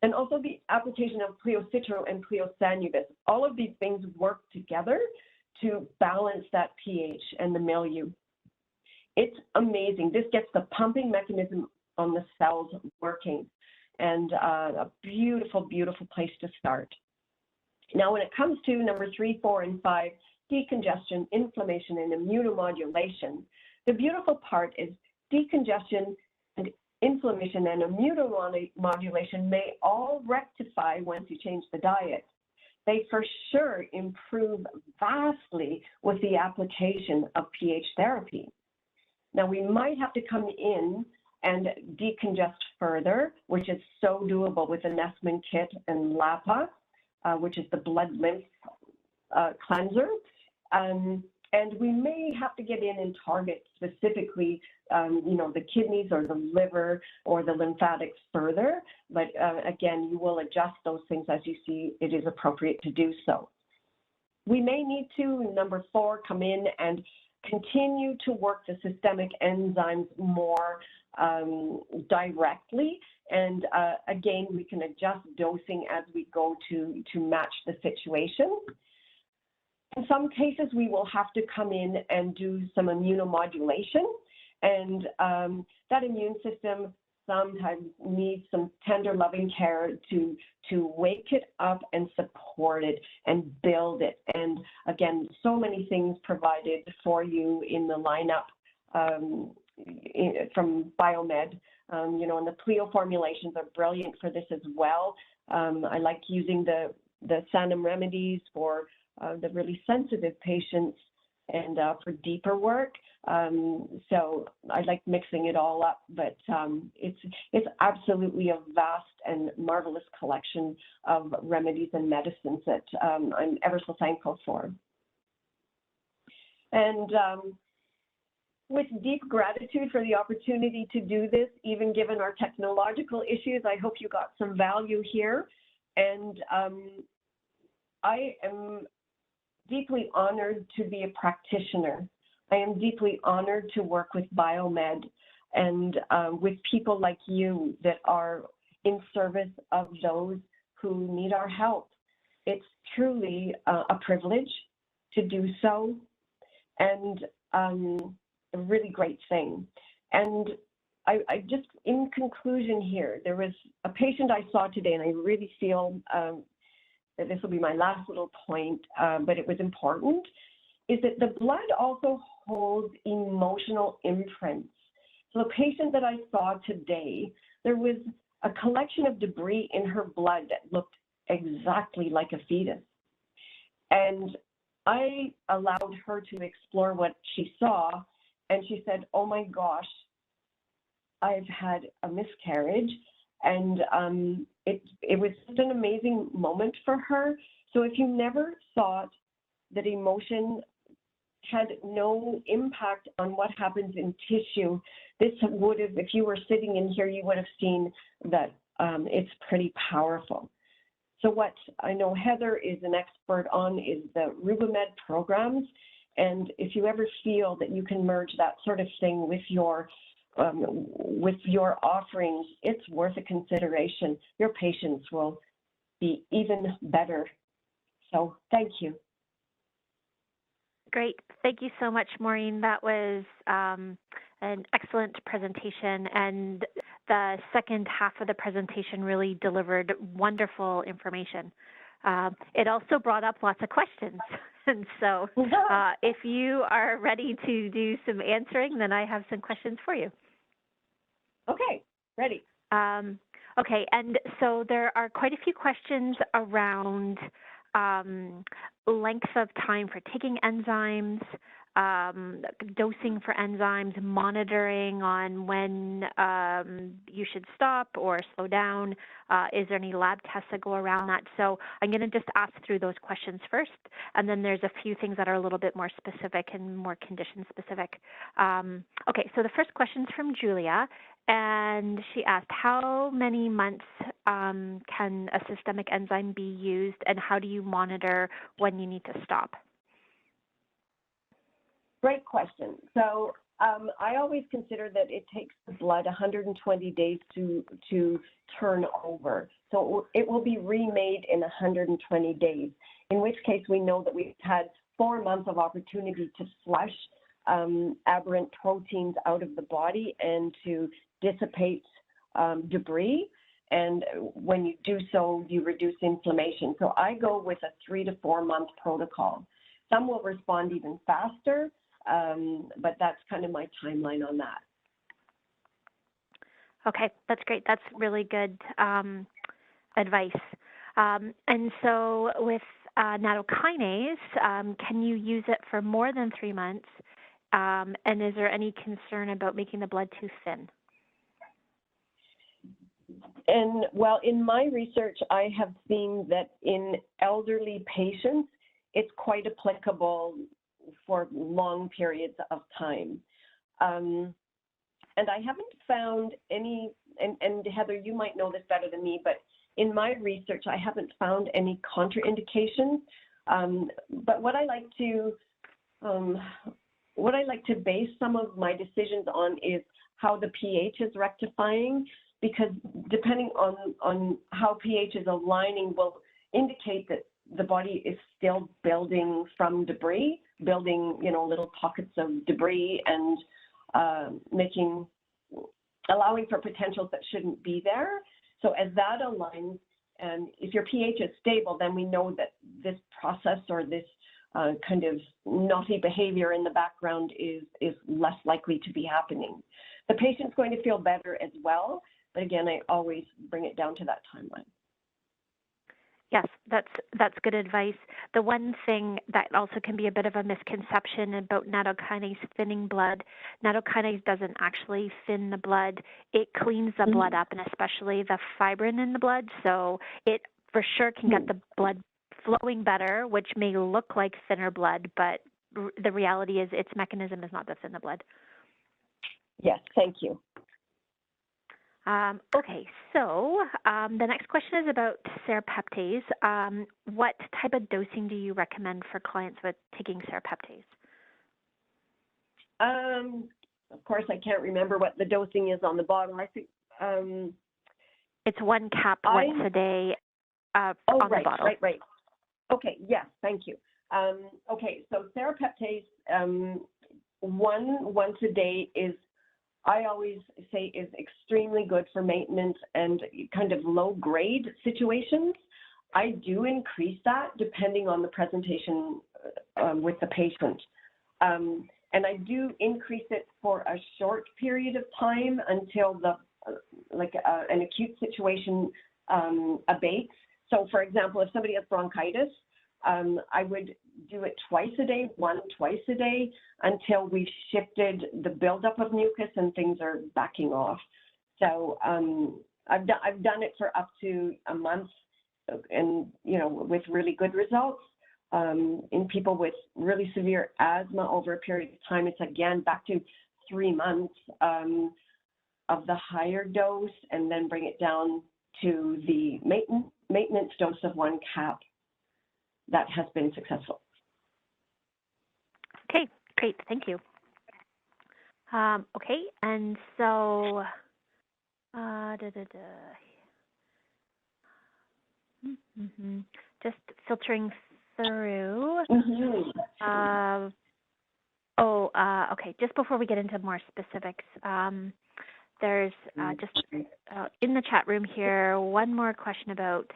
And also the application of Pleocitro and Pleosanubis. All of these things work together to balance that pH and the milieu. It's amazing. This gets the pumping mechanism on the cells working, and a beautiful, beautiful place to start. Now, when it comes to number 3, 4, and 5, decongestion, inflammation, and immunomodulation, the beautiful part is decongestion and inflammation and immunomodulation may all rectify once you change the diet. They for sure improve vastly with the application of pH therapy. Now, we might have to come in and decongest further, which is so doable with the Nessman kit and LAPA, which is the blood lymph cleanser. And we may have to get in and target specifically, the kidneys or the liver or the lymphatics further. But again, you will adjust those things as you see it is appropriate to do so. We may need to, number 4, come in and continue to work the systemic enzymes more directly. And again, we can adjust dosing as we go to match the situation. In some cases, we will have to come in and do some immunomodulation, and that immune system sometimes needs some tender, loving care to wake it up and support it and build it. And again, so many things provided for you in the lineup from Biomed, and the Pleo formulations are brilliant for this as well. I like using the Sanum remedies for the really sensitive patients and for deeper work. So I like mixing it all up, but it's absolutely a vast and marvelous collection of remedies and medicines that I'm ever so thankful for. And with deep gratitude for the opportunity to do this, even given our technological issues, I hope you got some value here. And I am deeply honored to be a practitioner. I am deeply honored to work with Biomed and with people like you that are in service of those who need our help. It's truly a privilege to do so, and a really great thing. And I just, in conclusion here, there was a patient I saw today, and I really feel that this will be my last little point, but it was important, is that the blood also holds emotional imprints. So the patient that I saw today, there was a collection of debris in her blood that looked exactly like a fetus. And I allowed her to explore what she saw, and she said, oh my gosh, I've had a miscarriage. And it was just an amazing moment for her. So if you never thought that emotion had no impact on what happens in tissue, this would have, if you were sitting in here, you would have seen that it's pretty powerful. So what I know Heather is an expert on is the Rubimed programs. And if you ever feel that you can merge that sort of thing with your offerings, it's worth a consideration. Your patients will be even better. So thank you. Great. Thank you so much, Maureen. That was an excellent presentation, and the second half of the presentation really delivered wonderful information. It also brought up lots of questions. And so if you are ready to do some answering, then I have some questions for you. Okay, ready. Okay, and so there are quite a few questions around length of time for taking enzymes, dosing for enzymes, monitoring on when you should stop or slow down? Is there any lab tests that go around that? So I'm going to just ask through those questions first, and then there's a few things that are a little bit more specific and more condition specific. Okay, so the first question is from Julia, and she asked, how many months can a systemic enzyme be used, and how do you monitor when you need to stop? Great question. So I always consider that it takes the blood 120 days to turn over. So it will be remade in 120 days, in which case we know that we've had 4 months of opportunity to flush aberrant proteins out of the body and to dissipate debris. And when you do so, you reduce inflammation. So I go with a 3 to 4 month protocol. Some will respond even faster, but that's kind of my timeline on that. Okay, that's great. That's really good advice. And so with nattokinase, can you use it for more than 3 months? And is there any concern about making the blood too thin? And well, in my research, I have seen that in elderly patients, it's quite applicable for long periods of time. And I haven't found any, and Heather, you might know this better than me, but in my research, I haven't found any contraindications. But what I like to base some of my decisions on is how the pH is rectifying, because depending on how pH is aligning will indicate that the body is still building from debris, building, little pockets of debris and allowing for potentials that shouldn't be there. So as that aligns, and if your pH is stable, then we know that this process or this kind of naughty behavior in the background is less likely to be happening. The patient's going to feel better as well, but again, I always bring it down to that timeline. Yes, that's good advice. The one thing that also can be a bit of a misconception about nattokinase thinning blood, nattokinase doesn't actually thin the blood. It cleans the blood up, and especially the fibrin in the blood. So it for sure can get the blood flowing better, which may look like thinner blood, but the reality is its mechanism is not to thin the blood. Yes, thank you. Okay, so the next question is about serrapeptase. What type of dosing do you recommend for clients with taking serrapeptase? Of course, I can't remember what the dosing is on the bottle. I think it's 1 cap once a day on the bottle. Right. Okay, yes, thank you. Okay, so serrapeptase once a day is, I always say, is extremely good for maintenance and kind of low-grade situations. I do increase that depending on the presentation with the patient. And I do increase it for a short period of time until an acute situation abates. So, for example, if somebody has bronchitis, I would do it twice a day, twice a day, until we've shifted the buildup of mucus and things are backing off. So I've done it for up to a month, and with really good results. In people with really severe asthma over a period of time, it's again back to 3 months of the higher dose, and then bring it down to the maintenance dose of 1 cap. That has been successful. Okay, great, thank you. Okay, and so, just filtering through. Okay, just before we get into more specifics, there's just in the chat room here, one more question about,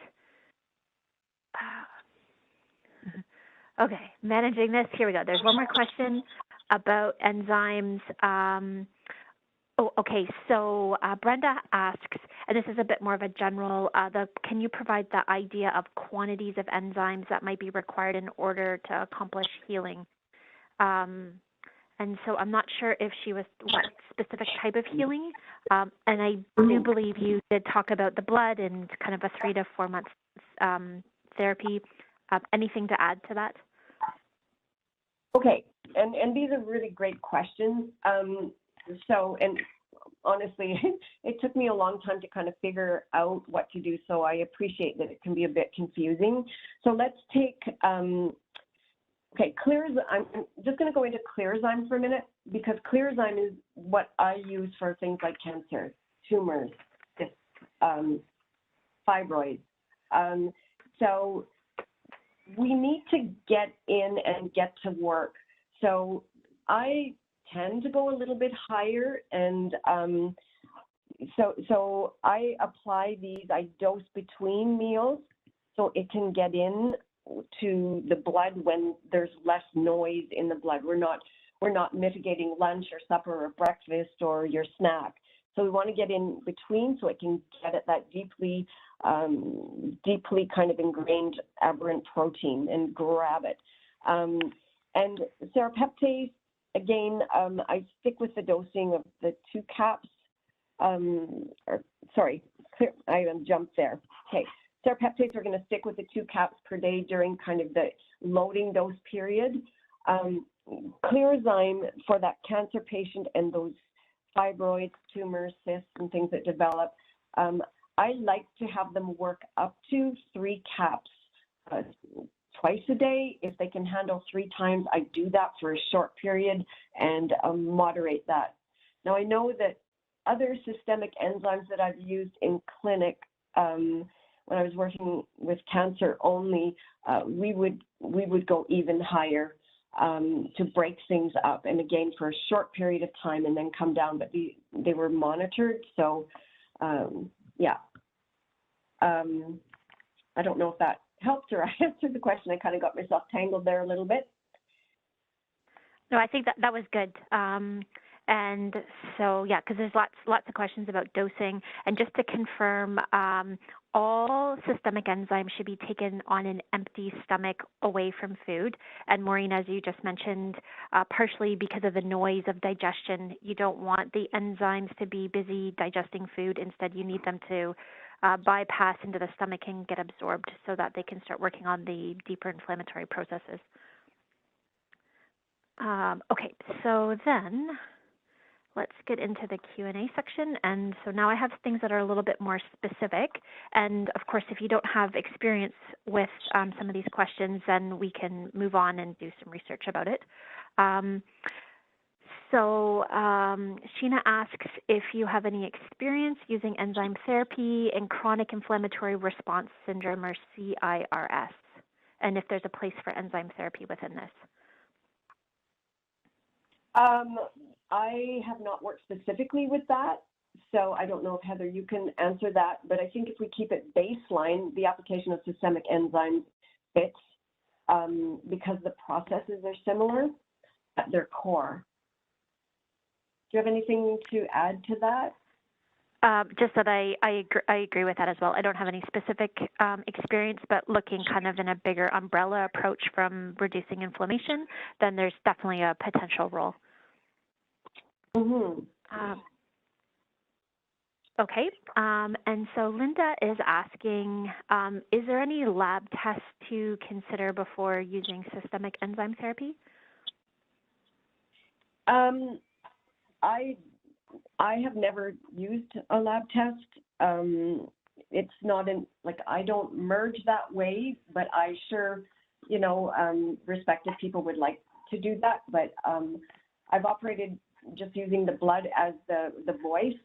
okay, managing this. Here we go. There's one more question about enzymes. Okay, so Brenda asks, and this is a bit more of a general, can you provide the idea of quantities of enzymes that might be required in order to accomplish healing? And so I'm not sure if she was what specific type of healing. And I do believe you did talk about the blood and kind of a 3 to 4 month therapy. Anything to add to that? Okay, and these are really great questions. And honestly, it took me a long time to kind of figure out what to do, so I appreciate that it can be a bit confusing. So let's take, okay, I'm just going to go into Clearzyme for a minute, because Clearzyme is what I use for things like cancer, tumors, fibroids. So we need to get in and get to work. So I tend to go a little bit higher, and so I apply these, I dose between meals so it can get in to the blood when there's less noise in the blood. We're not mitigating lunch or supper or breakfast or your snack. So we want to get in between so it can get at that deeply kind of ingrained aberrant protein and grab it. And Serrapeptase, again, I stick with the dosing of the 2 caps. I jumped there. Okay, Serrapeptase, we're going to stick with the 2 caps per day during kind of the loading dose period. Clearzyme for that cancer patient and those fibroids, tumors, cysts, and things that develop, I like to have them work up to 3 caps twice a day. If they can handle 3 times, I do that for a short period and moderate that. Now, I know that other systemic enzymes that I've used in clinic, when I was working with cancer only, we would go even higher to break things up, and again for a short period of time and then come down, but they were monitored. So yeah, I don't know if that helped or I answered the question. I kind of got myself tangled there a little bit. No, I think that was good. And so, yeah, because there's lots of questions about dosing. And just to confirm, all systemic enzymes should be taken on an empty stomach away from food. And Maureen, as you just mentioned, partially because of the noise of digestion, you don't want the enzymes to be busy digesting food. Instead, you need them to bypass into the stomach and get absorbed so that they can start working on the deeper inflammatory processes. Okay, so then let's get into the Q&A section. And so now I have things that are a little bit more specific. And of course, if you don't have experience with some of these questions, then we can move on and do some research about it. So Sheena asks if you have any experience using enzyme therapy in chronic inflammatory response syndrome, or CIRS, and if there's a place for enzyme therapy within this. I have not worked specifically with that, so I don't know if, Heather, you can answer that, but I think if we keep it baseline, the application of systemic enzymes fits because the processes are similar at their core. Do you have anything to add to that? Just that I agree with that as well. I don't have any specific experience, but looking kind of in a bigger umbrella approach from reducing inflammation, then there's definitely a potential role. Mm-hmm. Okay, and so Linda is asking, is there any lab tests to consider before using systemic enzyme therapy? I have never used a lab test. It's not I don't merge that way, but I sure, respect if people would like to do that. But I've operated just using the blood as the voice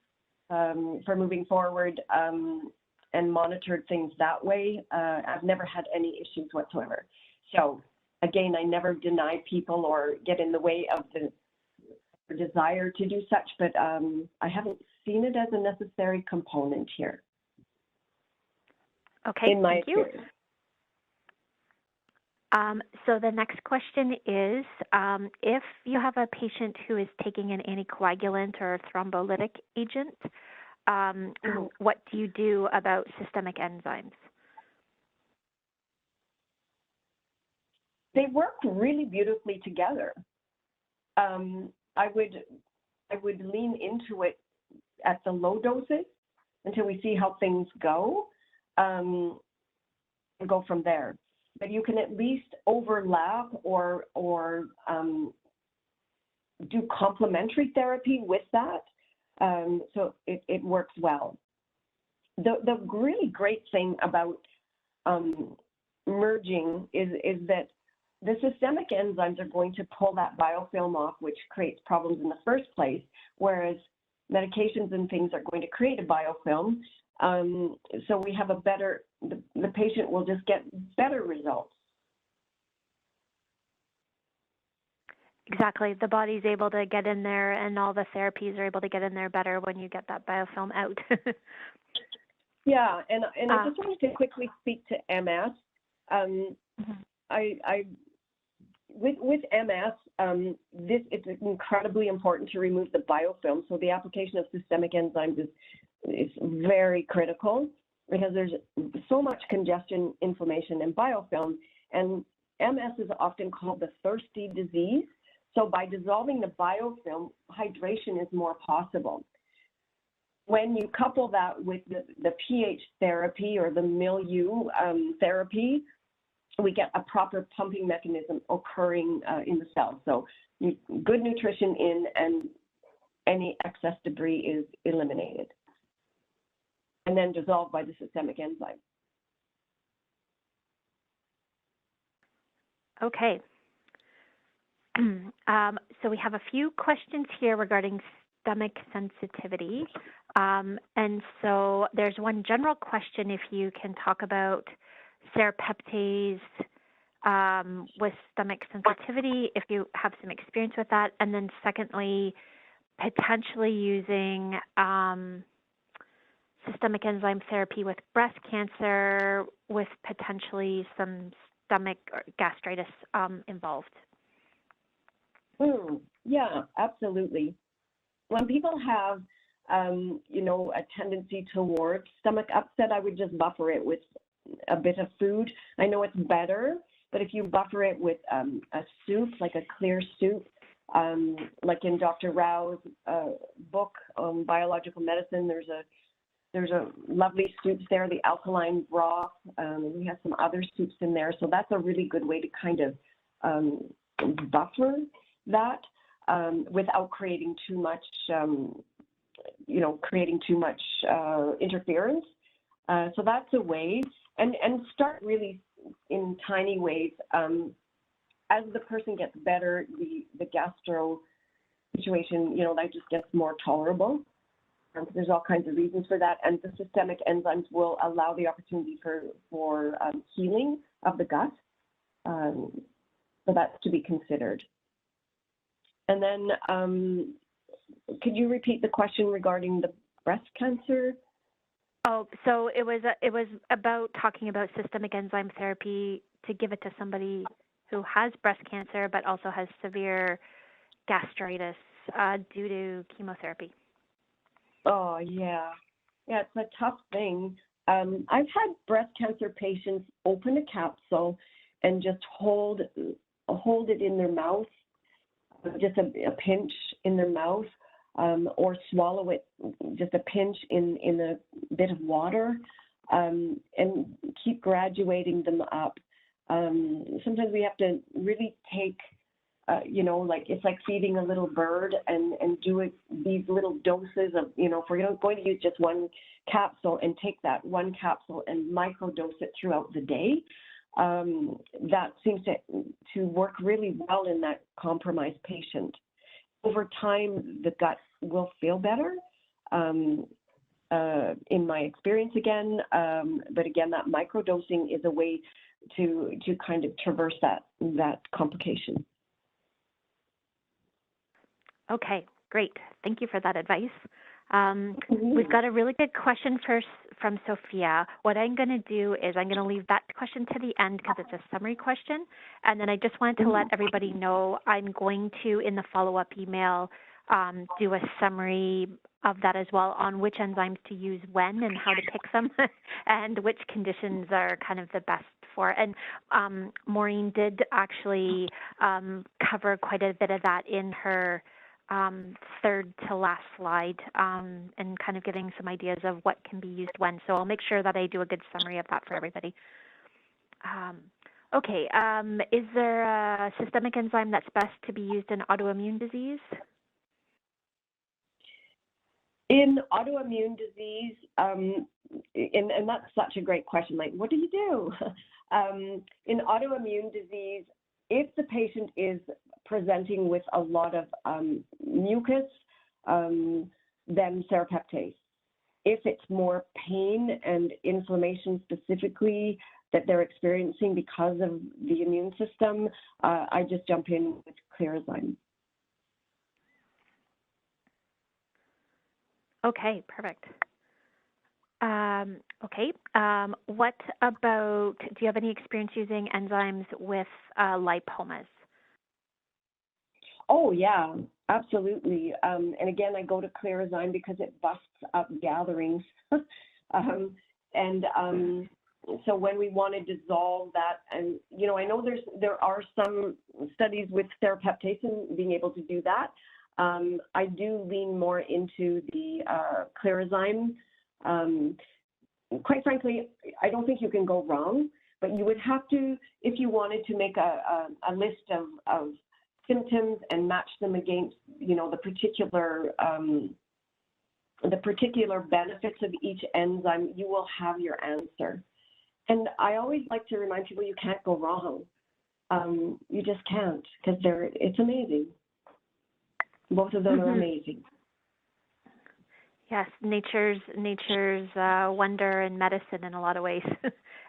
for moving forward and monitored things that way. I've never had any issues whatsoever. So again, I never deny people or get in the way of the desire to do such, but I haven't seen it as a necessary component here. Okay, in my thank you. experience. So the next question is, if you have a patient who is taking an anticoagulant or thrombolytic agent, what do you do about systemic enzymes? They work really beautifully together. I would lean into it at the low doses until we see how things go, and go from there. But you can at least overlap or do complementary therapy with that, so it works well. The really great thing about merging is that the systemic enzymes are going to pull that biofilm off, which creates problems in the first place, whereas medications and things are going to create a biofilm. So we have a better, the patient will just get better results. Exactly. The body's able to get in there, and all the therapies are able to get in there better when you get that biofilm out. Yeah, and I just wanted to quickly speak to MS. With MS, it's incredibly important to remove the biofilm. So the application of systemic enzymes is very critical because there's so much congestion, inflammation, and biofilm. And MS is often called the thirsty disease. So by dissolving the biofilm, hydration is more possible. When you couple that with the pH therapy or the milieu therapy, we get a proper pumping mechanism occurring in the cell. So good nutrition in, and any excess debris is eliminated and then dissolved by the systemic enzyme. Okay. So we have a few questions here regarding stomach sensitivity. And so there's one general question, if you can talk about Serrapeptase with stomach sensitivity, if you have some experience with that. And then secondly, potentially using systemic enzyme therapy with breast cancer with potentially some stomach or gastritis involved. Yeah, absolutely. When people have, a tendency towards stomach upset, I would just buffer it with a bit of food. I know it's better, but if you buffer it with a soup, like a clear soup, like in Dr. Rao's book on biological medicine, there's a lovely soups there, the alkaline broth. We have some other soups in there, so that's a really good way to kind of buffer that without creating too much, interference. So that's a way, and start really in tiny ways. As the person gets better, the gastro situation, that just gets more tolerable. There's all kinds of reasons for that, and the systemic enzymes will allow the opportunity for healing of the gut. So that's to be considered. And then, could you repeat the question regarding the breast cancer? Oh, so it was about talking about systemic enzyme therapy to give it to somebody who has breast cancer but also has severe gastritis due to chemotherapy. Oh, yeah. Yeah, it's a tough thing. I've had breast cancer patients open a capsule and just hold it in their mouth, just a pinch in their mouth, or swallow it, just a pinch in a bit of water, and keep graduating them up. Sometimes we have to really take, it's like feeding a little bird and do it, these little doses of, if we're going to use just one capsule and take that one capsule and microdose it throughout the day, that seems to work really well in that compromised patient. Over time, the gut will feel better, in my experience again, but again, that microdosing is a way to kind of traverse that complication. Okay, great. Thank you for that advice. We've got a really good question from Sophia. What I'm going to do is I'm going to leave that question to the end because it's a summary question. And then I just wanted to let everybody know I'm going to, in the follow-up email, do a summary that as well, on which enzymes to use when and how to pick them and which conditions are kind of the best for. And Maureen did actually cover quite a bit of that in her third to last slide, and kind of giving some ideas of what can be used when. So I'll make sure that I do a good summary of that for everybody. Okay, is there a systemic enzyme that's best to be used in autoimmune disease? In autoimmune disease, and that's such a great question, like, what do you do? In autoimmune disease, if the patient is presenting with a lot of mucus, then Serrapeptase. If it's more pain and inflammation specifically that they're experiencing because of the immune system, I just jump in with Enzymes. Okay, perfect. Okay, what about, do you have any experience using enzymes with lipomas? Oh, yeah, absolutely. And again, I go to Enzyme because it busts up gatherings. So when we want to dissolve that, and, you know, I know there are some studies with Serrapeptase and being able to do that. I do lean more into the Enzyme. Quite frankly, I don't think you can go wrong, but you would have to, if you wanted to make a list of symptoms and match them against, you know, the particular benefits of each enzyme, you will have your answer. And I always like to remind people you can't go wrong. You just can't, because it's amazing. Both of them are amazing. Yes, nature's wonder in medicine in a lot of ways,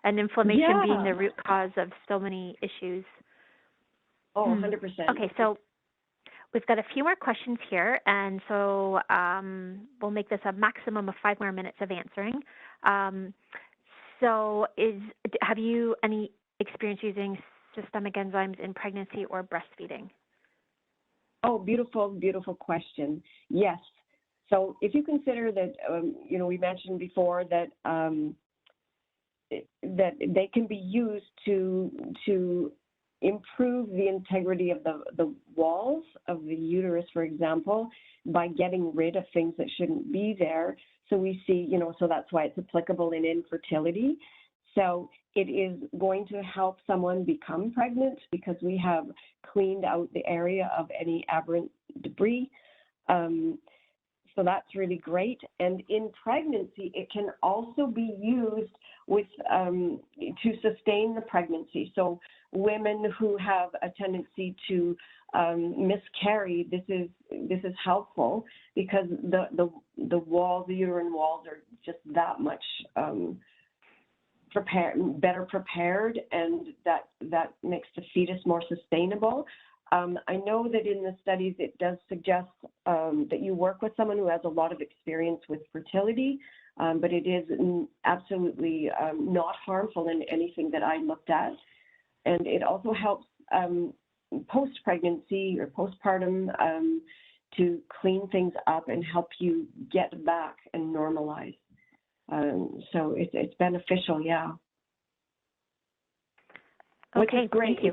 and inflammation being the root cause of so many issues. Oh, 100%. Okay, so we've got a few more questions here, and so we'll make this a maximum of 5 more minutes of answering. So have you any experience using systemic enzymes in pregnancy or breastfeeding? Oh, beautiful, beautiful question. Yes. So if you consider that, you know, we mentioned before that that they can be used to improve the integrity of the walls of the uterus, for example, by getting rid of things that shouldn't be there. So we see, you know, so that's why it's applicable in infertility. So it is going to help someone become pregnant because we have cleaned out the area of any aberrant debris. So that's really great. And in pregnancy, it can also be used with to sustain the pregnancy. So women who have a tendency to miscarry, this is helpful because the uterine walls are just that much better prepared, and that makes the fetus more sustainable. I know that in the studies it does suggest that you work with someone who has a lot of experience with fertility, but it is absolutely not harmful in anything that I looked at. And it also helps post-pregnancy or postpartum to clean things up and help you get back and normalize. So it's beneficial, yeah. Okay, which is great thank you.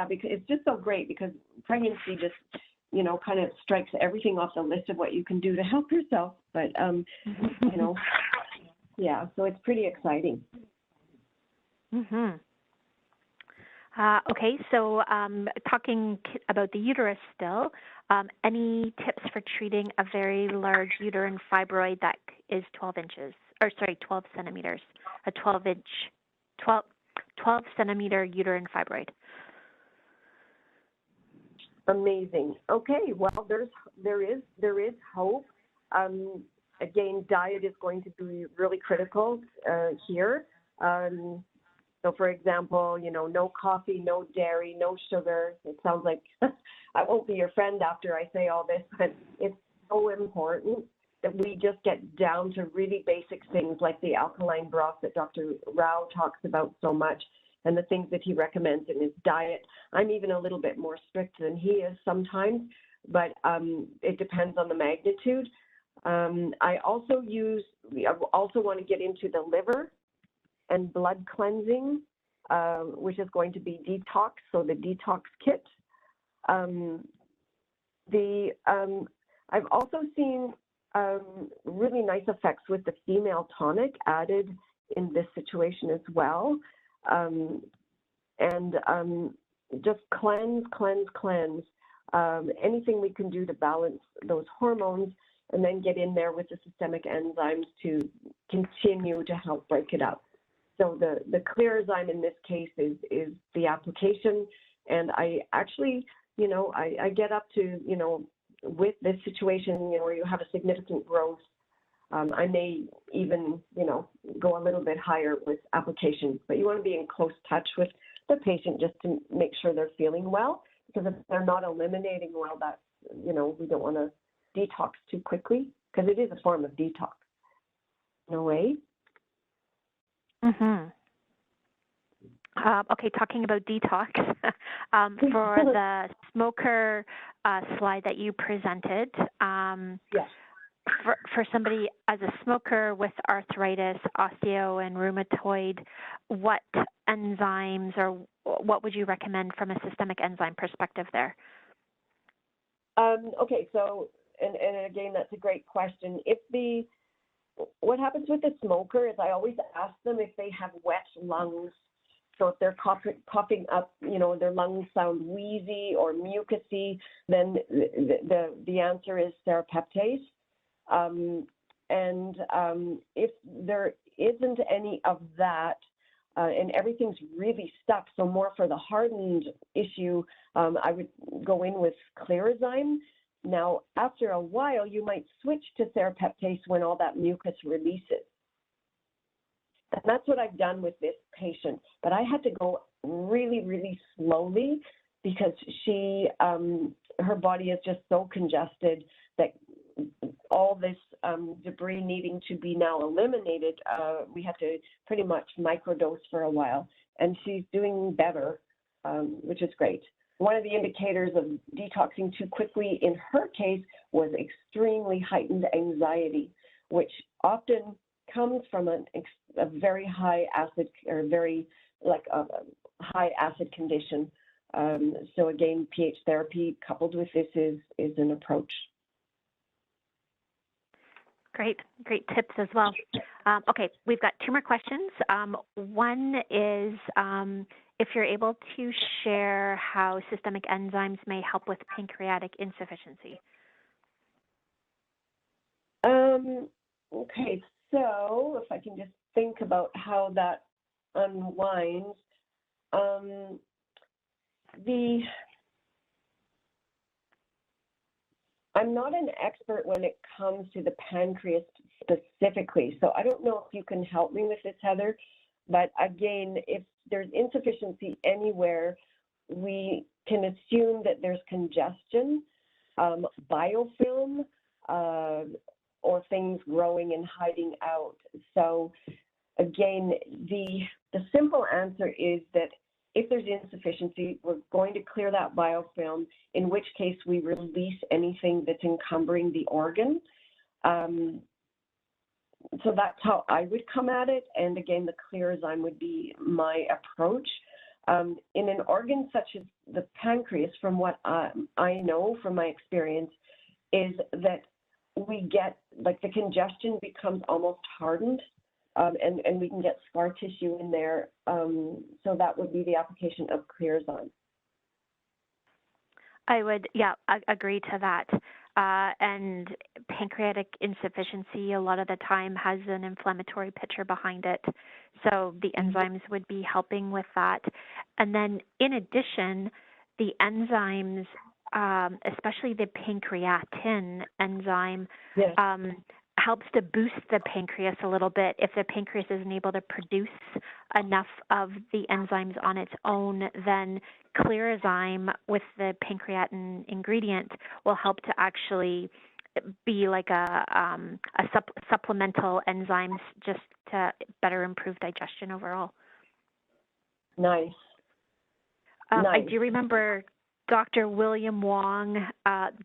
Because it's just so great because pregnancy just, you know, kind of strikes everything off the list of what you can do to help yourself. But, you know, yeah, so it's pretty exciting. Okay, so talking about the uterus still, any tips for treating a very large uterine fibroid that is 12 centimeters, a 12 centimeter uterine fibroid? Amazing. Okay, well, there is hope. Again, diet is going to be really critical here. So, for example, you know, no coffee, no dairy, no sugar. It sounds like I won't be your friend after I say all this, but it's so important that we just get down to really basic things like the alkaline broth that Dr. Rao talks about so much, and the things that he recommends in his diet. I'm even a little bit more strict than he is sometimes, but it depends on the magnitude. I also want to get into the liver and blood cleansing, which is going to be detox, so the Detox Kit. I've also seen really nice effects with the female tonic added in this situation as well. Just cleanse. Anything we can do to balance those hormones, and then get in there with the systemic enzymes to continue to help break it up. So the Clearzyme in this case is the application, and I actually, I get up to, with this situation, where you have a significant growth, I may even, go a little bit higher with application, but you want to be in close touch with the patient just to make sure they're feeling well, because if they're not eliminating well, that's, we don't want to detox too quickly, because it is a form of detox in a way. Mm-hmm. Okay, talking about detox, for the smoker slide that you presented, yes. For somebody as a smoker with arthritis, osteo, and rheumatoid, what enzymes or what would you recommend from a systemic enzyme perspective there? Okay, so, and again, that's a great question. What happens with the smoker is I always ask them if they have wet lungs. So if they're coughing up, their lungs sound wheezy or mucousy, then the answer is Serrapeptase. If there isn't any of that, and everything's really stuck, so more for the hardened issue, I would go in with Clearzyme. Now, after a while, you might switch to Serrapeptase when all that mucus releases. And that's what I've done with this patient. But I had to go really, really slowly because her body is just so congested that all this debris needing to be now eliminated, we had to pretty much microdose for a while. And she's doing better, which is great. One of the indicators of detoxing too quickly in her case was extremely heightened anxiety, which often comes from a very high acid or very high acid condition. So again, pH therapy coupled with this is an approach. Great tips as well. Okay, we've got two more questions. One is if you're able to share how systemic enzymes may help with pancreatic insufficiency. Okay, so if I can just think about how that unwinds. I'm not an expert when it comes to the pancreas specifically, so I don't know if you can help me with this, Heather. But again, if there's insufficiency anywhere, we can assume that there's congestion, biofilm, or things growing and hiding out. So again, the simple answer is that if there's insufficiency, we're going to clear that biofilm, in which case we release anything that's encumbering the organ. So that's how I would come at it. And again, the Clearzyme would be my approach. In an organ such as the pancreas, from what I know from my experience, is that we get, the congestion becomes almost hardened. And we can get scar tissue in there. So that would be the application of Clearzyme. I would, agree to that. And pancreatic insufficiency a lot of the time has an inflammatory picture behind it. So the enzymes would be helping with that. And then in addition, the enzymes, especially the pancreatin enzyme, yes. Helps to boost the pancreas a little bit. If the pancreas isn't able to produce enough of the enzymes on its own, then Clearzyme with the pancreatin ingredient will help to actually be like a supplemental enzymes just to better improve digestion overall. Nice. I do remember Dr. William Wong.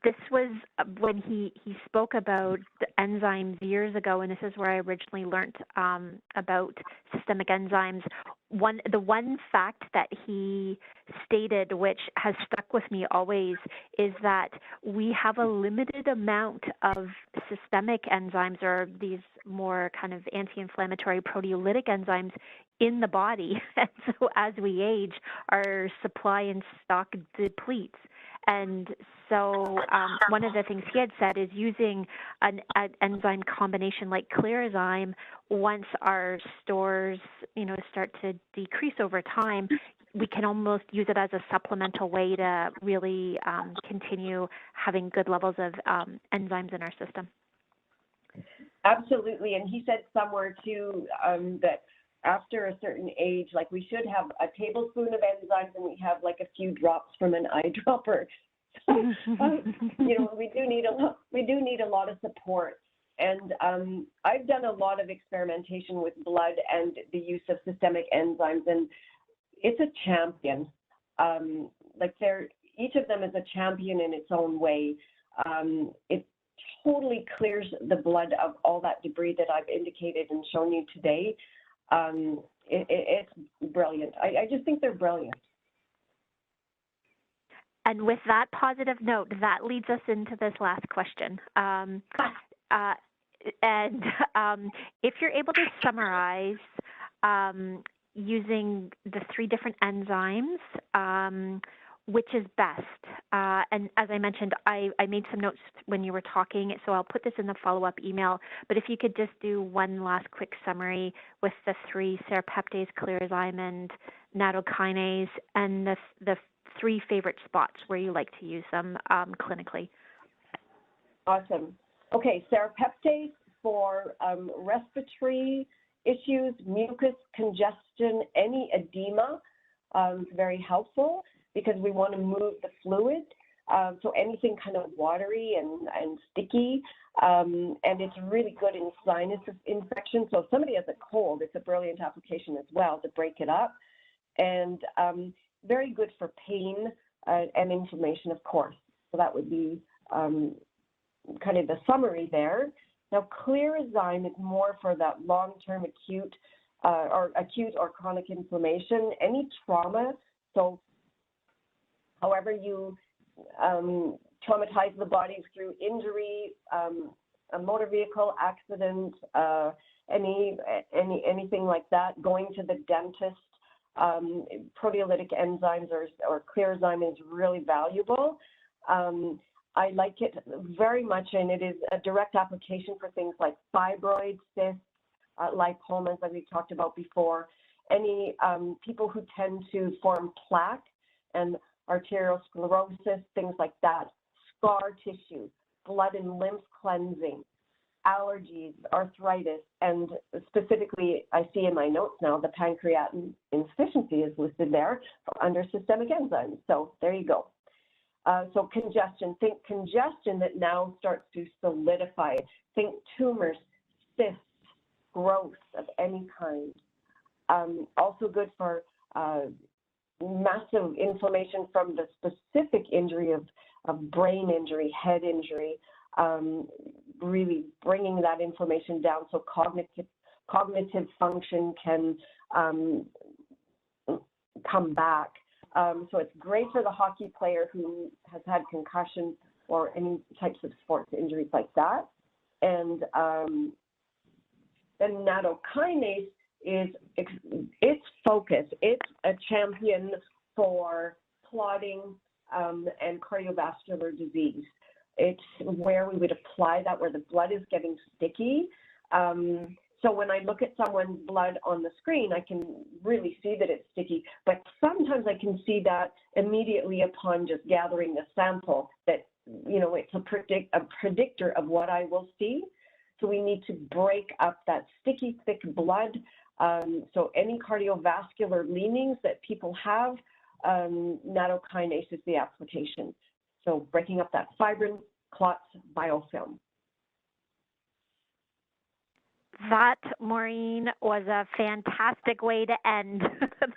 This was when he spoke about the enzymes years ago, and this is where I originally learned about systemic enzymes. The one fact that he stated, which has stuck with me always, is that we have a limited amount of systemic enzymes, or these more kind of anti-inflammatory proteolytic enzymes, in the body. And so as we age, our supply and stock depletes. And so one of the things he had said is using an enzyme combination like Clearzyme, once our stores, start to decrease over time, we can almost use it as a supplemental way to really continue having good levels of enzymes in our system. Absolutely. And he said somewhere too that after a certain age, like we should have a tablespoon of enzymes and we have like a few drops from an eyedropper. So, we do need a lot of support. And I've done a lot of experimentation with blood and the use of systemic enzymes, and it's a champion. Each of them is a champion in its own way. It totally clears the blood of all that debris that I've indicated and shown you today. It's brilliant. I just think they're brilliant. And with that positive note, that leads us into this last question. If you're able to summarize using the 3 different enzymes, which is best? And as I mentioned, I made some notes when you were talking, so I'll put this in the follow-up email. But if you could just do one last quick summary with the 3, Serrapeptase, Clearzyme, and nattokinase, and the 3 favorite spots where you like to use them clinically. Awesome. Okay, Serrapeptase for respiratory issues, mucus, congestion, any edema, very helpful, because we want to move the fluid, so anything kind of watery and sticky, and it's really good in sinus infection. So if somebody has a cold, it's a brilliant application as well to break it up, and very good for pain and inflammation, of course. So that would be kind of the summary there. Now, Clearzyme is more for that long-term acute or chronic inflammation, any trauma. So however you traumatize the body through injury, a motor vehicle accident, anything like that, going to the dentist, proteolytic enzymes or Clearzyme is really valuable. I like it very much, and it is a direct application for things like fibroids, cysts, lipomas, as we talked about before, any people who tend to form plaque and arteriosclerosis, things like that, scar tissue, blood and lymph cleansing, allergies, arthritis, and specifically, I see in my notes now, the pancreatin insufficiency is listed there under systemic enzymes. So there you go. So congestion, think congestion that now starts to solidify. Think tumors, cysts, growth of any kind. Also good for massive inflammation from the specific injury of brain injury, head injury, really bringing that inflammation down so cognitive function can come back. So it's great for the hockey player who has had concussion or any types of sports injuries like that. And then nattokinase is its focus. It's a champion for clotting and cardiovascular disease. It's where we would apply that, where the blood is getting sticky. So when I look at someone's blood on the screen, I can really see that it's sticky, but sometimes I can see that immediately upon just gathering the sample that, it's a predictor of what I will see. So we need to break up that sticky, thick blood. So any cardiovascular leanings that people have, nattokinase is the application. So breaking up that fibrin, clots, biofilm. That, Maureen, was a fantastic way to end.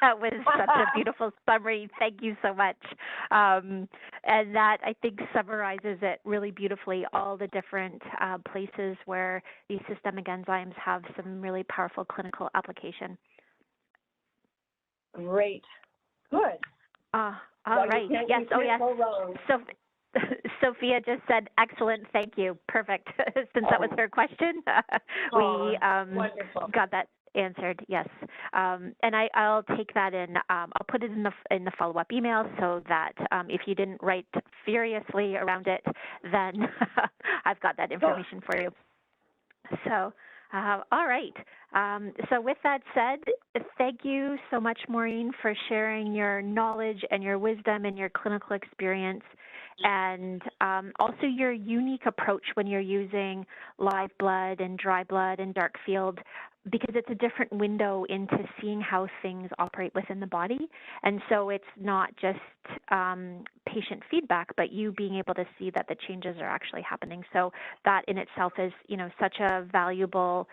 That was such a beautiful summary. Thank you so much. And that, I think, summarizes it really beautifully, all the different places where these systemic enzymes have some really powerful clinical application. Great. Good. All right. Yes. Oh, yes. So, Sophia just said, excellent, thank you. Perfect. Since that was her question, we got that answered, yes. And I'll take that in, I'll put it in the follow-up email so that if you didn't write furiously around it, then I've got that information for you. So, all right. So with that said, thank you so much, Maureen, for sharing your knowledge and your wisdom and your clinical experience, and also your unique approach when you're using live blood and dry blood and dark field, because it's a different window into seeing how things operate within the body. And so it's not just patient feedback, but you being able to see that the changes are actually happening. So that in itself is, you know, such a valuable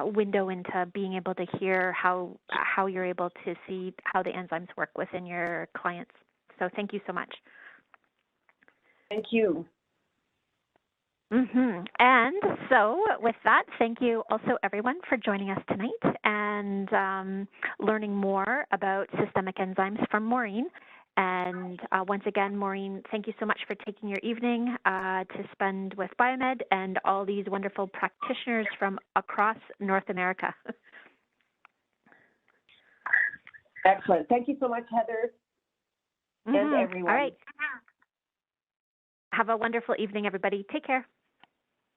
window into being able to hear how you're able to see how the enzymes work within your clients. So thank you so much. Thank you. And so with that, thank you also everyone for joining us tonight and learning more about systemic enzymes from Maureen. And once again, Maureen, thank you so much for taking your evening to spend with Biomed and all these wonderful practitioners from across North America. Excellent. Thank you so much, Heather, and everyone. All right. Have a wonderful evening, everybody. Take care.